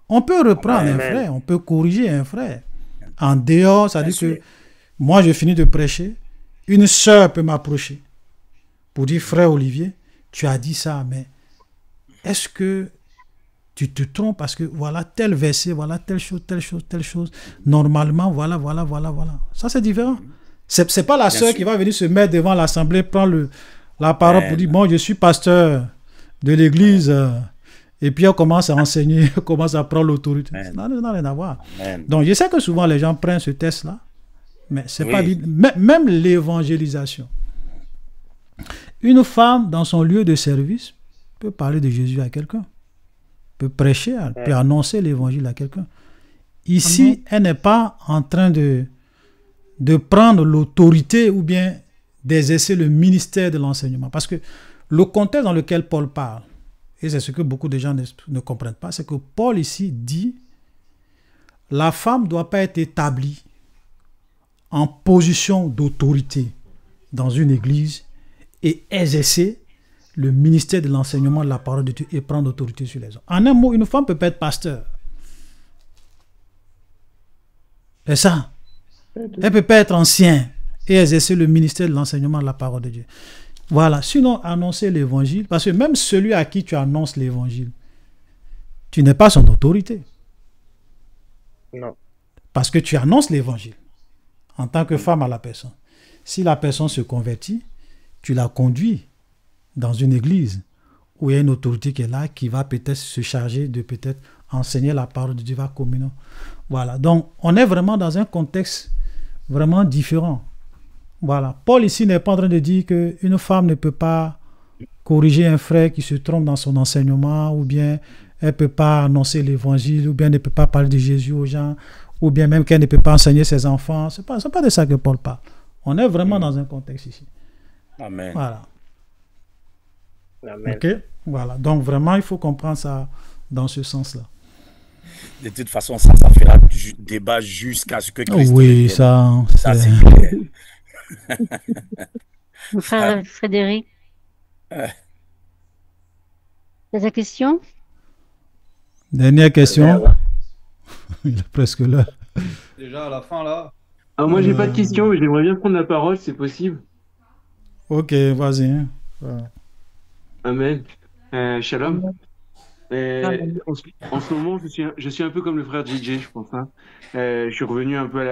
Speaker 1: On peut reprendre un frère, on peut corriger un frère. En dehors, ça dit que moi, je finis de prêcher, une sœur peut m'approcher pour dire, frère Olivier, tu as dit ça, mais est-ce que tu te trompes parce que voilà tel verset, voilà telle chose, telle chose, telle chose. Normalement, voilà. Ça, c'est différent. C'est pas la sœur qui va venir se mettre devant l'assemblée, prendre la parole pour dire, bon, je suis pasteur de l'église, et puis on commence à enseigner, on commence à prendre l'autorité. Ça n'a rien à voir. Donc, je sais que souvent, les gens prennent ce test-là, mais c'est pas... Même l'évangélisation. Une femme, dans son lieu de service, peut parler de Jésus à quelqu'un, peut prêcher, peut annoncer l'évangile à quelqu'un. Ici, elle n'est pas en train de prendre l'autorité ou bien d'exercer le ministère de l'enseignement. Parce que le contexte dans lequel Paul parle, et c'est ce que beaucoup de gens ne comprennent pas, c'est que Paul ici dit la femme ne doit pas être établie en position d'autorité dans une église et exercer le ministère de l'enseignement de la parole de Dieu et prendre autorité sur les hommes. En un mot, une femme peut pas être pasteur. C'est ça. Elle ne peut pas être ancien et exercer le ministère de l'enseignement de la parole de Dieu. Voilà. Sinon, annoncer l'évangile, parce que même celui à qui tu annonces l'évangile, tu n'es pas son autorité.
Speaker 4: Non.
Speaker 1: Parce que tu annonces l'évangile en tant que femme à la personne. Si la personne se convertit, tu la conduis dans une église où il y a une autorité qui est là, qui va peut-être se charger de peut-être enseigner la parole de Dieu, va communier. Voilà. Donc, on est vraiment dans un contexte vraiment différent. Voilà. Paul ici n'est pas en train de dire qu'une femme ne peut pas corriger un frère qui se trompe dans son enseignement, ou bien elle ne peut pas annoncer l'évangile, ou bien elle ne peut pas parler de Jésus aux gens, ou bien même qu'elle ne peut pas enseigner ses enfants. Ce n'est pas de ça que Paul parle. On est vraiment dans un contexte ici.
Speaker 6: Amen.
Speaker 1: Voilà.
Speaker 4: Amen.
Speaker 1: Ok. Voilà. Donc vraiment, il faut comprendre ça dans ce sens-là.
Speaker 6: De toute façon, ça fera débat jusqu'à ce que Christ
Speaker 1: oui,
Speaker 6: revienne.
Speaker 1: Ça
Speaker 6: c'est clair.
Speaker 3: Mon frère Frédéric, t'as ta question?
Speaker 1: Dernière question. Il est presque là.
Speaker 9: Déjà à la fin, là.
Speaker 10: Alors moi, j'ai pas de question, mais j'aimerais bien prendre la parole, c'est possible.
Speaker 1: Ok, vas-y.
Speaker 10: Amen. Shalom. En ce moment, je suis un peu comme le frère JJ, je pense. Hein. Je suis revenu un peu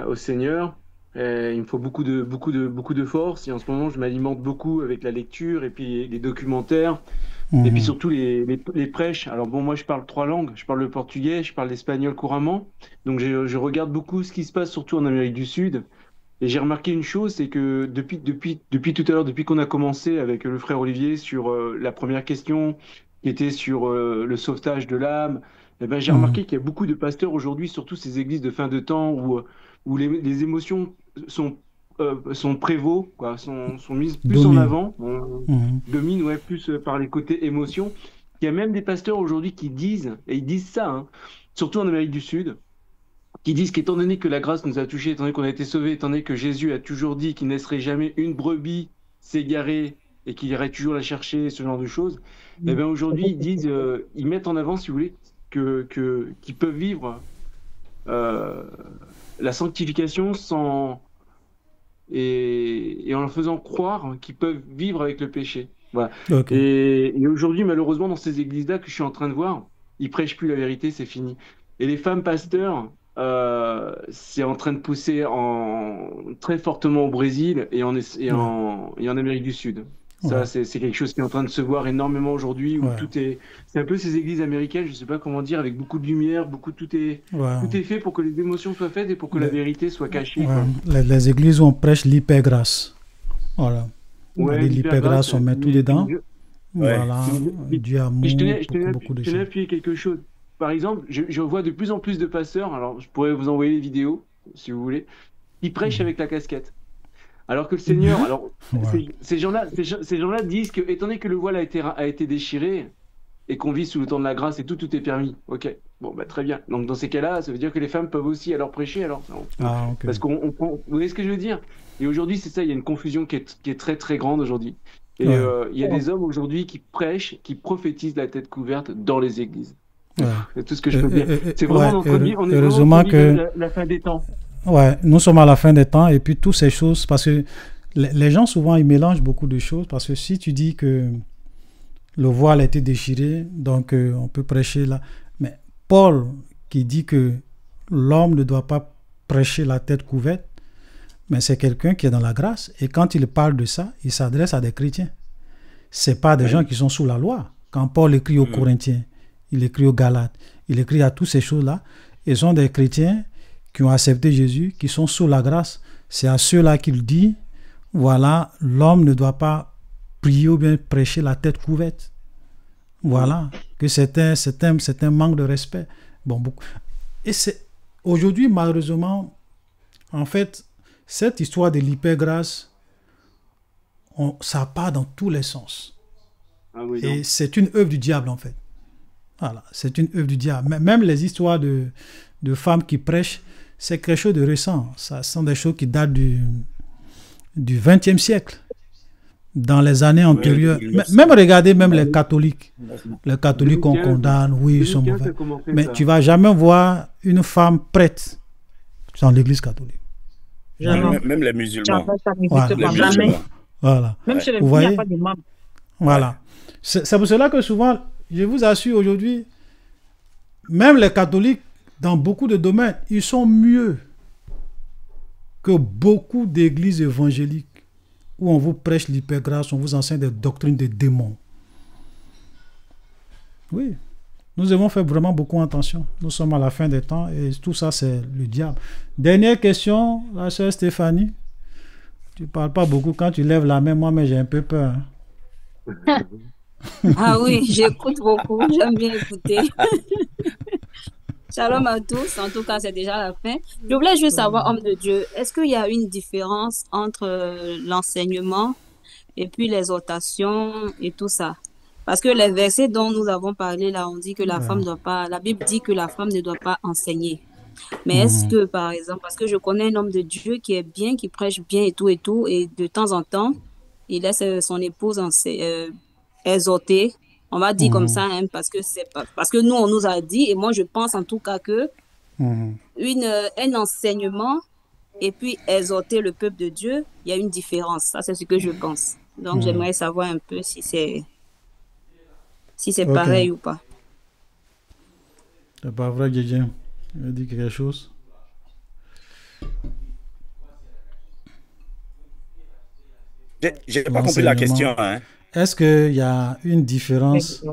Speaker 10: au Seigneur. Il me faut beaucoup de force. Et en ce moment, je m'alimente beaucoup avec la lecture et puis les documentaires. Et puis surtout les prêches. Alors bon, moi, je parle 3 langues. Je parle le portugais, je parle l'espagnol couramment. Donc je regarde beaucoup ce qui se passe, surtout en Amérique du Sud. Et j'ai remarqué une chose, c'est que depuis tout à l'heure, depuis qu'on a commencé avec le frère Olivier sur la première question qui était sur le sauvetage de l'âme, eh ben, j'ai remarqué qu'il y a beaucoup de pasteurs aujourd'hui, surtout ces églises de fin de temps où les émotions sont prévôt, quoi, sont mises plus en avant, dominent ouais, plus par les côtés émotions. Il y a même des pasteurs aujourd'hui qui disent, et ils disent ça, hein, surtout en Amérique du Sud, qui disent qu'étant donné que la grâce nous a touchés, étant donné qu'on a été sauvés, étant donné que Jésus a toujours dit qu'il ne laisserait jamais une brebis s'égarer et qu'il irait toujours la chercher, ce genre de choses, et bien aujourd'hui ils disent, ils mettent en avant, si vous voulez, qu'ils peuvent vivre la sanctification et en leur faisant croire qu'ils peuvent vivre avec le péché. Voilà. Okay. Et aujourd'hui, malheureusement, dans ces églises-là que je suis en train de voir, ils prêchent plus la vérité, c'est fini. Et les femmes pasteurs, c'est en train de pousser très fortement au Brésil et en Amérique du Sud. Ça, c'est quelque chose qui est en train de se voir énormément aujourd'hui, où c'est un peu ces églises américaines, je sais pas comment dire, avec beaucoup de lumière, tout est fait pour que les émotions soient faites et pour que la vérité soit cachée.
Speaker 1: Les églises où on prêche l'hypergrâce. Voilà. L'hypergrâce, on met tout dedans. Voilà. Du amour, beaucoup de choses.
Speaker 10: Je tenais à appuyer quelque chose. Par exemple, je vois de plus en plus de pasteurs, alors je pourrais vous envoyer les vidéos, si vous voulez, qui prêchent avec la casquette. Alors que le Seigneur, ces gens-là disent que, étant donné que le voile a été déchiré et qu'on vit sous le temps de la grâce et tout est permis. Ok, bon, bah très bien. Donc dans ces cas-là, ça veut dire que les femmes peuvent aussi alors prêcher, alors. Okay. Parce qu'on prend. Vous voyez ce que je veux dire? Et aujourd'hui, c'est ça, il y a une confusion qui est très très grande aujourd'hui. Et il y a des hommes aujourd'hui qui prêchent, qui prophétisent la tête couverte dans les églises. C'est tout ce que je peux dire. C'est vraiment on est vraiment la fin des temps.
Speaker 1: Ouais, nous sommes à la fin des temps et puis toutes ces choses, parce que les gens souvent ils mélangent beaucoup de choses, parce que si tu dis que le voile a été déchiré, donc on peut prêcher là. Mais Paul qui dit que l'homme ne doit pas prêcher la tête couverte, mais c'est quelqu'un qui est dans la grâce, et quand il parle de ça, il s'adresse à des chrétiens. C'est pas des gens qui sont sous la loi. Quand Paul écrit aux Corinthiens, il écrit aux Galates, il écrit à toutes ces choses-là, ils sont des chrétiens qui ont accepté Jésus, qui sont sous la grâce. C'est à ceux-là qu'il dit, voilà, l'homme ne doit pas prier ou bien prêcher la tête couverte. Voilà, que c'est un manque de respect. Bon, beaucoup. Et aujourd'hui, malheureusement, en fait, cette histoire de l'hypergrâce, ça part dans tous les sens. Et c'est une œuvre du diable, en fait. Voilà, c'est une œuvre du diable. Même les histoires de femmes qui prêchent, c'est quelque chose de récent. Ça sont des choses qui datent du XXe siècle. Dans les années antérieures. Même regardez, même les catholiques. Les catholiques qu'on condamne, oui, ils sont mauvais. Mais tu ne vas jamais voir une femme prête dans l'église catholique.
Speaker 6: Même les musulmans.
Speaker 1: Voilà.
Speaker 11: Même chez les
Speaker 1: vous
Speaker 11: filles, il n'y a pas de membres.
Speaker 1: Voilà. C'est pour cela que souvent, je vous assure aujourd'hui, même les catholiques, dans beaucoup de domaines, ils sont mieux que beaucoup d'églises évangéliques où on vous prêche l'hypergrâce, on vous enseigne des doctrines de démons. Oui. Nous devons faire vraiment beaucoup attention. Nous sommes à la fin des temps et tout ça, c'est le diable. Dernière question, la sœur Stéphanie. Tu ne parles pas beaucoup. Quand tu lèves la main, moi, mais j'ai un peu peur. Hein.
Speaker 11: Ah oui, j'écoute beaucoup. J'aime bien écouter. Shalom à tous. En tout cas, c'est déjà la fin. Je voulais juste savoir, homme de Dieu, est-ce qu'il y a une différence entre l'enseignement et puis l'exhortation et tout ça? Parce que les versets dont nous avons parlé là, on dit que la femme doit pas, la Bible dit que la femme ne doit pas enseigner. Mais est-ce que, par exemple, parce que je connais un homme de Dieu qui est bien, qui prêche bien et de temps en temps, il laisse son épouse exhorter. On va dire comme ça, hein, parce que nous, on nous a dit, et moi, je pense en tout cas que un enseignement et puis exhorter le peuple de Dieu, il y a une différence. Ça, c'est ce que je pense. Donc, j'aimerais savoir un peu si c'est pareil ou pas.
Speaker 1: C'est pas vrai, Didier. Il a dit quelque chose.
Speaker 6: J'ai pas compris la question. Hein.
Speaker 1: Est-ce qu'il y a une différence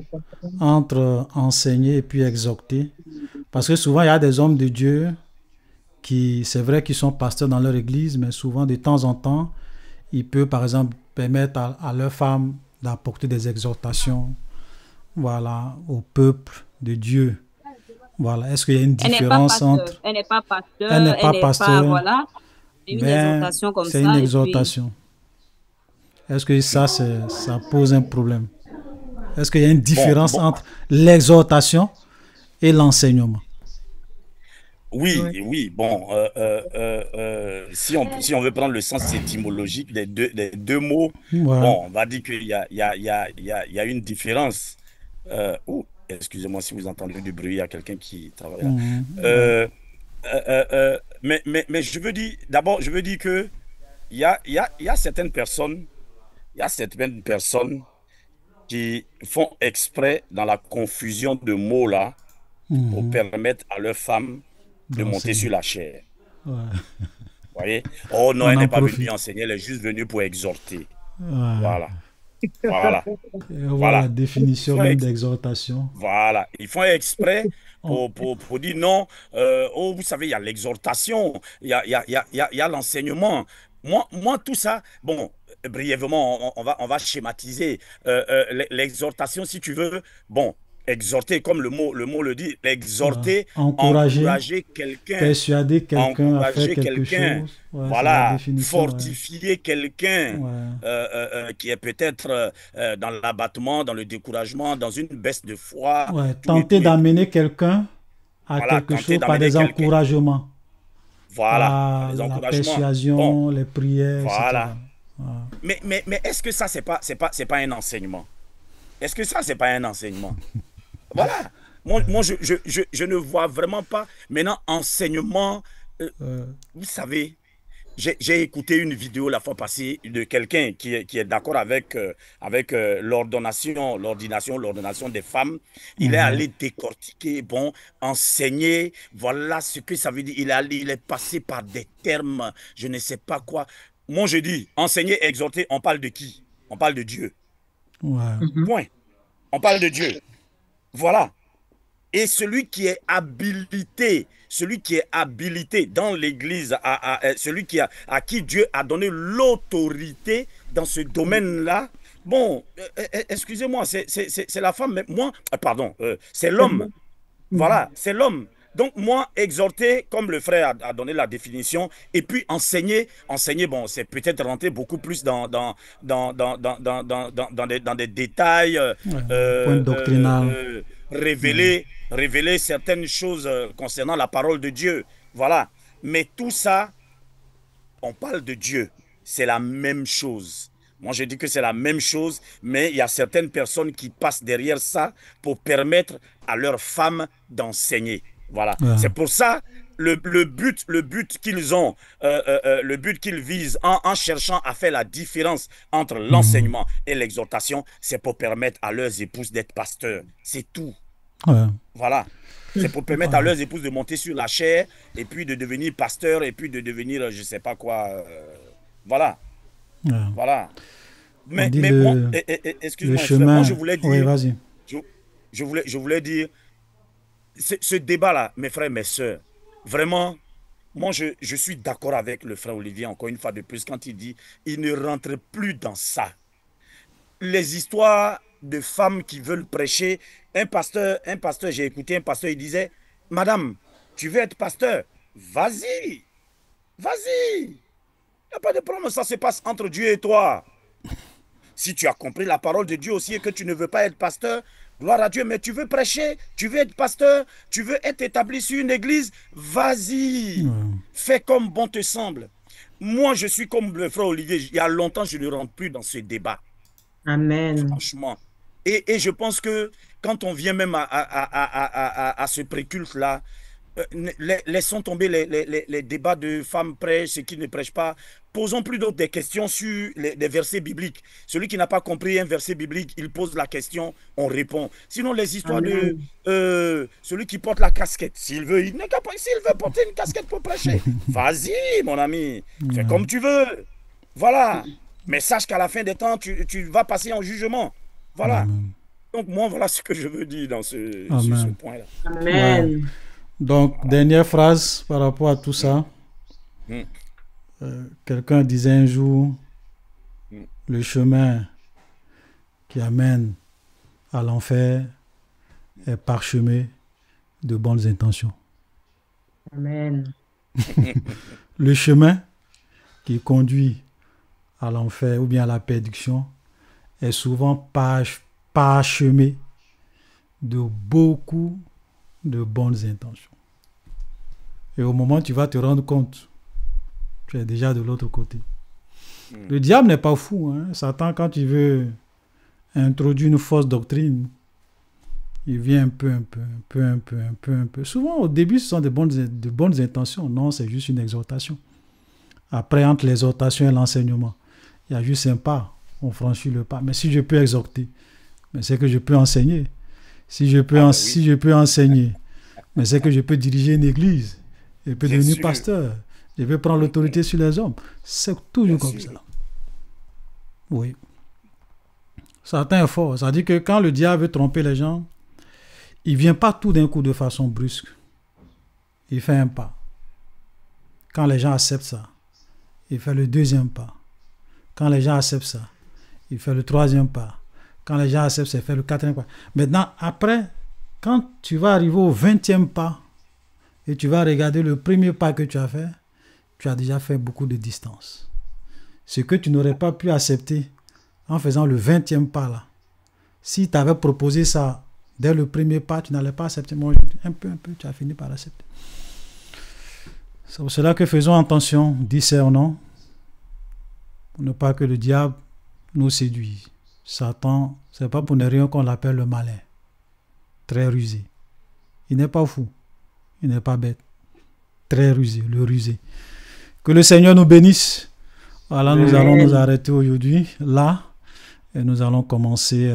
Speaker 1: entre enseigner et puis exhorter? Parce que souvent, il y a des hommes de Dieu qui, c'est vrai qu'ils sont pasteurs dans leur église, mais souvent, de temps en temps, ils peuvent, par exemple, permettre à leurs femmes d'apporter des exhortations, voilà, au peuple de Dieu. Voilà. Est-ce qu'il y a une différence entre...
Speaker 11: Elle n'est pas pasteur.
Speaker 1: Elle n'est pas pasteur.
Speaker 11: Voilà. Une exhortation comme ça.
Speaker 1: C'est une exhortation. Est-ce que ça pose un problème? Est-ce qu'il y a une différence entre l'exhortation et l'enseignement?
Speaker 6: Oui. Bon, si on veut prendre le sens étymologique des deux mots, bon, on va dire qu'il y a une différence. Excusez-moi si vous entendez du bruit, il y a quelqu'un qui travaille là. Mais je veux dire, d'abord, que il y a certaines personnes, qui font exprès dans la confusion de mots là pour permettre à leurs femmes de monter sur la chair. Vous voyez? Oh non, elle n'est pas venue enseigner, elle est juste venue pour exhorter. Voilà.
Speaker 1: Voilà la définition même d'exhortation.
Speaker 6: Voilà. Ils font exprès pour dire non. Vous savez, il y a l'exhortation, il y a l'enseignement. Moi, tout ça, bon, brièvement, on va schématiser. L'exhortation, si tu veux, bon, exhorter, comme le mot le dit, exhorter, encourager quelqu'un,
Speaker 1: persuader quelqu'un à faire quelque chose.
Speaker 6: Voilà, fortifier quelqu'un qui est peut-être dans l'abattement, dans le découragement, dans une baisse de foi.
Speaker 1: Tenter d'amener quelqu'un à quelque chose par des encouragements.
Speaker 6: Voilà, les
Speaker 1: la persuasion, les prières,
Speaker 6: voilà.
Speaker 1: etc.
Speaker 6: Mais est-ce que ça, c'est pas un enseignement? Est-ce que ça, c'est pas un enseignement? Voilà. Moi je ne vois vraiment pas maintenant enseignement. Vous savez, j'ai écouté une vidéo la fois passée de quelqu'un qui est d'accord avec l'ordination des femmes. Il est allé décortiquer, bon, enseigner, voilà ce que ça veut dire. Il est passé par des termes, je ne sais pas quoi. Moi, je dis, enseigner, exhorter, on parle de qui? On parle de Dieu. Point. On parle de Dieu. Voilà. Et celui qui est habilité dans l'Église, celui à qui Dieu a donné l'autorité dans ce domaine-là, bon, excusez-moi, c'est la femme, mais moi, pardon, c'est l'homme. Voilà, c'est l'homme. Donc moi, exhorter, comme le frère a donné la définition, et puis enseigner, bon, c'est peut-être rentrer beaucoup plus dans des détails,
Speaker 1: point doctrinal.
Speaker 6: Révéler certaines choses concernant la parole de Dieu. Voilà. Mais tout ça, on parle de Dieu. C'est la même chose. Moi, je dis que c'est la même chose, mais il y a certaines personnes qui passent derrière ça pour permettre à leurs femmes d'enseigner. Voilà. C'est pour ça le but qu'ils ont, le but qu'ils visent en cherchant à faire la différence entre l'enseignement et l'exhortation, c'est pour permettre à leurs épouses d'être pasteurs. C'est tout. Voilà. C'est pour permettre à leurs épouses de monter sur la chair et puis de devenir pasteur et puis de devenir je sais pas quoi. Voilà. Voilà. Mais moi, excuse-moi, moi je voulais dire.
Speaker 1: Oui, vas-y.
Speaker 6: je voulais dire, ce débat-là, mes frères, mes sœurs, vraiment, moi, je suis d'accord avec le frère Olivier, encore une fois de plus, quand il dit, il ne rentre plus dans ça. Les histoires de femmes qui veulent prêcher, un pasteur, j'ai écouté un pasteur, il disait, Madame, tu veux être pasteur? Vas-y, vas-y. Il n'y a pas de problème, ça se passe entre Dieu et toi. Si tu as compris la parole de Dieu aussi et que tu ne veux pas être pasteur, gloire à Dieu, mais tu veux prêcher, tu veux être pasteur, tu veux être établi sur une église, vas-y, fais comme bon te semble. Moi, je suis comme le frère Olivier, il y a longtemps, je ne rentre plus dans ce débat.
Speaker 2: Amen.
Speaker 6: Franchement. Et je pense que quand on vient même à ce préculte-là, laissons tomber les débats de femmes prêchent, ceux qui ne prêchent pas. Posons plus d'autres des questions sur les versets bibliques. Celui qui n'a pas compris un verset biblique, il pose la question, on répond. Sinon, les histoires de celui qui porte la casquette, s'il veut porter une casquette pour prêcher, vas-y, mon ami, fais comme tu veux. Voilà. Mais sache qu'à la fin des temps, tu vas passer en jugement. Voilà. Donc, moi, voilà ce que je veux dire dans sur ce point-là.
Speaker 2: Amen.
Speaker 1: Ouais. Donc, dernière phrase par rapport à tout ça. Quelqu'un disait un jour, le chemin qui amène à l'enfer est parsemé de bonnes intentions.
Speaker 2: Amen.
Speaker 1: Le chemin qui conduit à l'enfer ou bien à la perdition est souvent parsemé de beaucoup de bonnes intentions. Et au moment où tu vas te rendre compte, tu es déjà de l'autre côté. Le diable n'est pas fou. Hein? Satan, quand il veut introduire une fausse doctrine, il vient un peu. Souvent, au début, ce sont de bonnes intentions. Non, c'est juste une exhortation. Après, entre l'exhortation et l'enseignement, il y a juste un pas. On franchit le pas. Mais si je peux exhorter, mais c'est que je peux enseigner. Si je peux enseigner, mais c'est que je peux diriger une église. Je peux devenir pasteur. Je vais prendre l'autorité sur les hommes. C'est toujours comme ça. Oui. Satan est fort. Ça dit que quand le diable veut tromper les gens, il ne vient pas tout d'un coup de façon brusque. Il fait un pas. Quand les gens acceptent ça, il fait le deuxième pas. Quand les gens acceptent ça, il fait le troisième pas. Quand les gens acceptent ça, il fait le quatrième pas. Maintenant, après, quand tu vas arriver au 20e pas et tu vas regarder le premier pas que tu as fait, tu as déjà fait beaucoup de distance. Ce que tu n'aurais pas pu accepter en faisant le 20e pas là. Si tu avais proposé ça dès le premier pas, tu n'allais pas accepter. Moi, un peu, tu as fini par accepter. C'est pour cela que faisons attention, discernons, pour ne pas que le diable nous séduise. Satan, c'est pas pour ne rien qu'on l'appelle le malin. Très rusé. Il n'est pas fou. Il n'est pas bête. Très rusé, le rusé. Que le Seigneur nous bénisse. Voilà, nous allons nous arrêter aujourd'hui, là, et nous allons commencer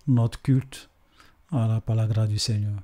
Speaker 1: notre culte, voilà, par la grâce du Seigneur.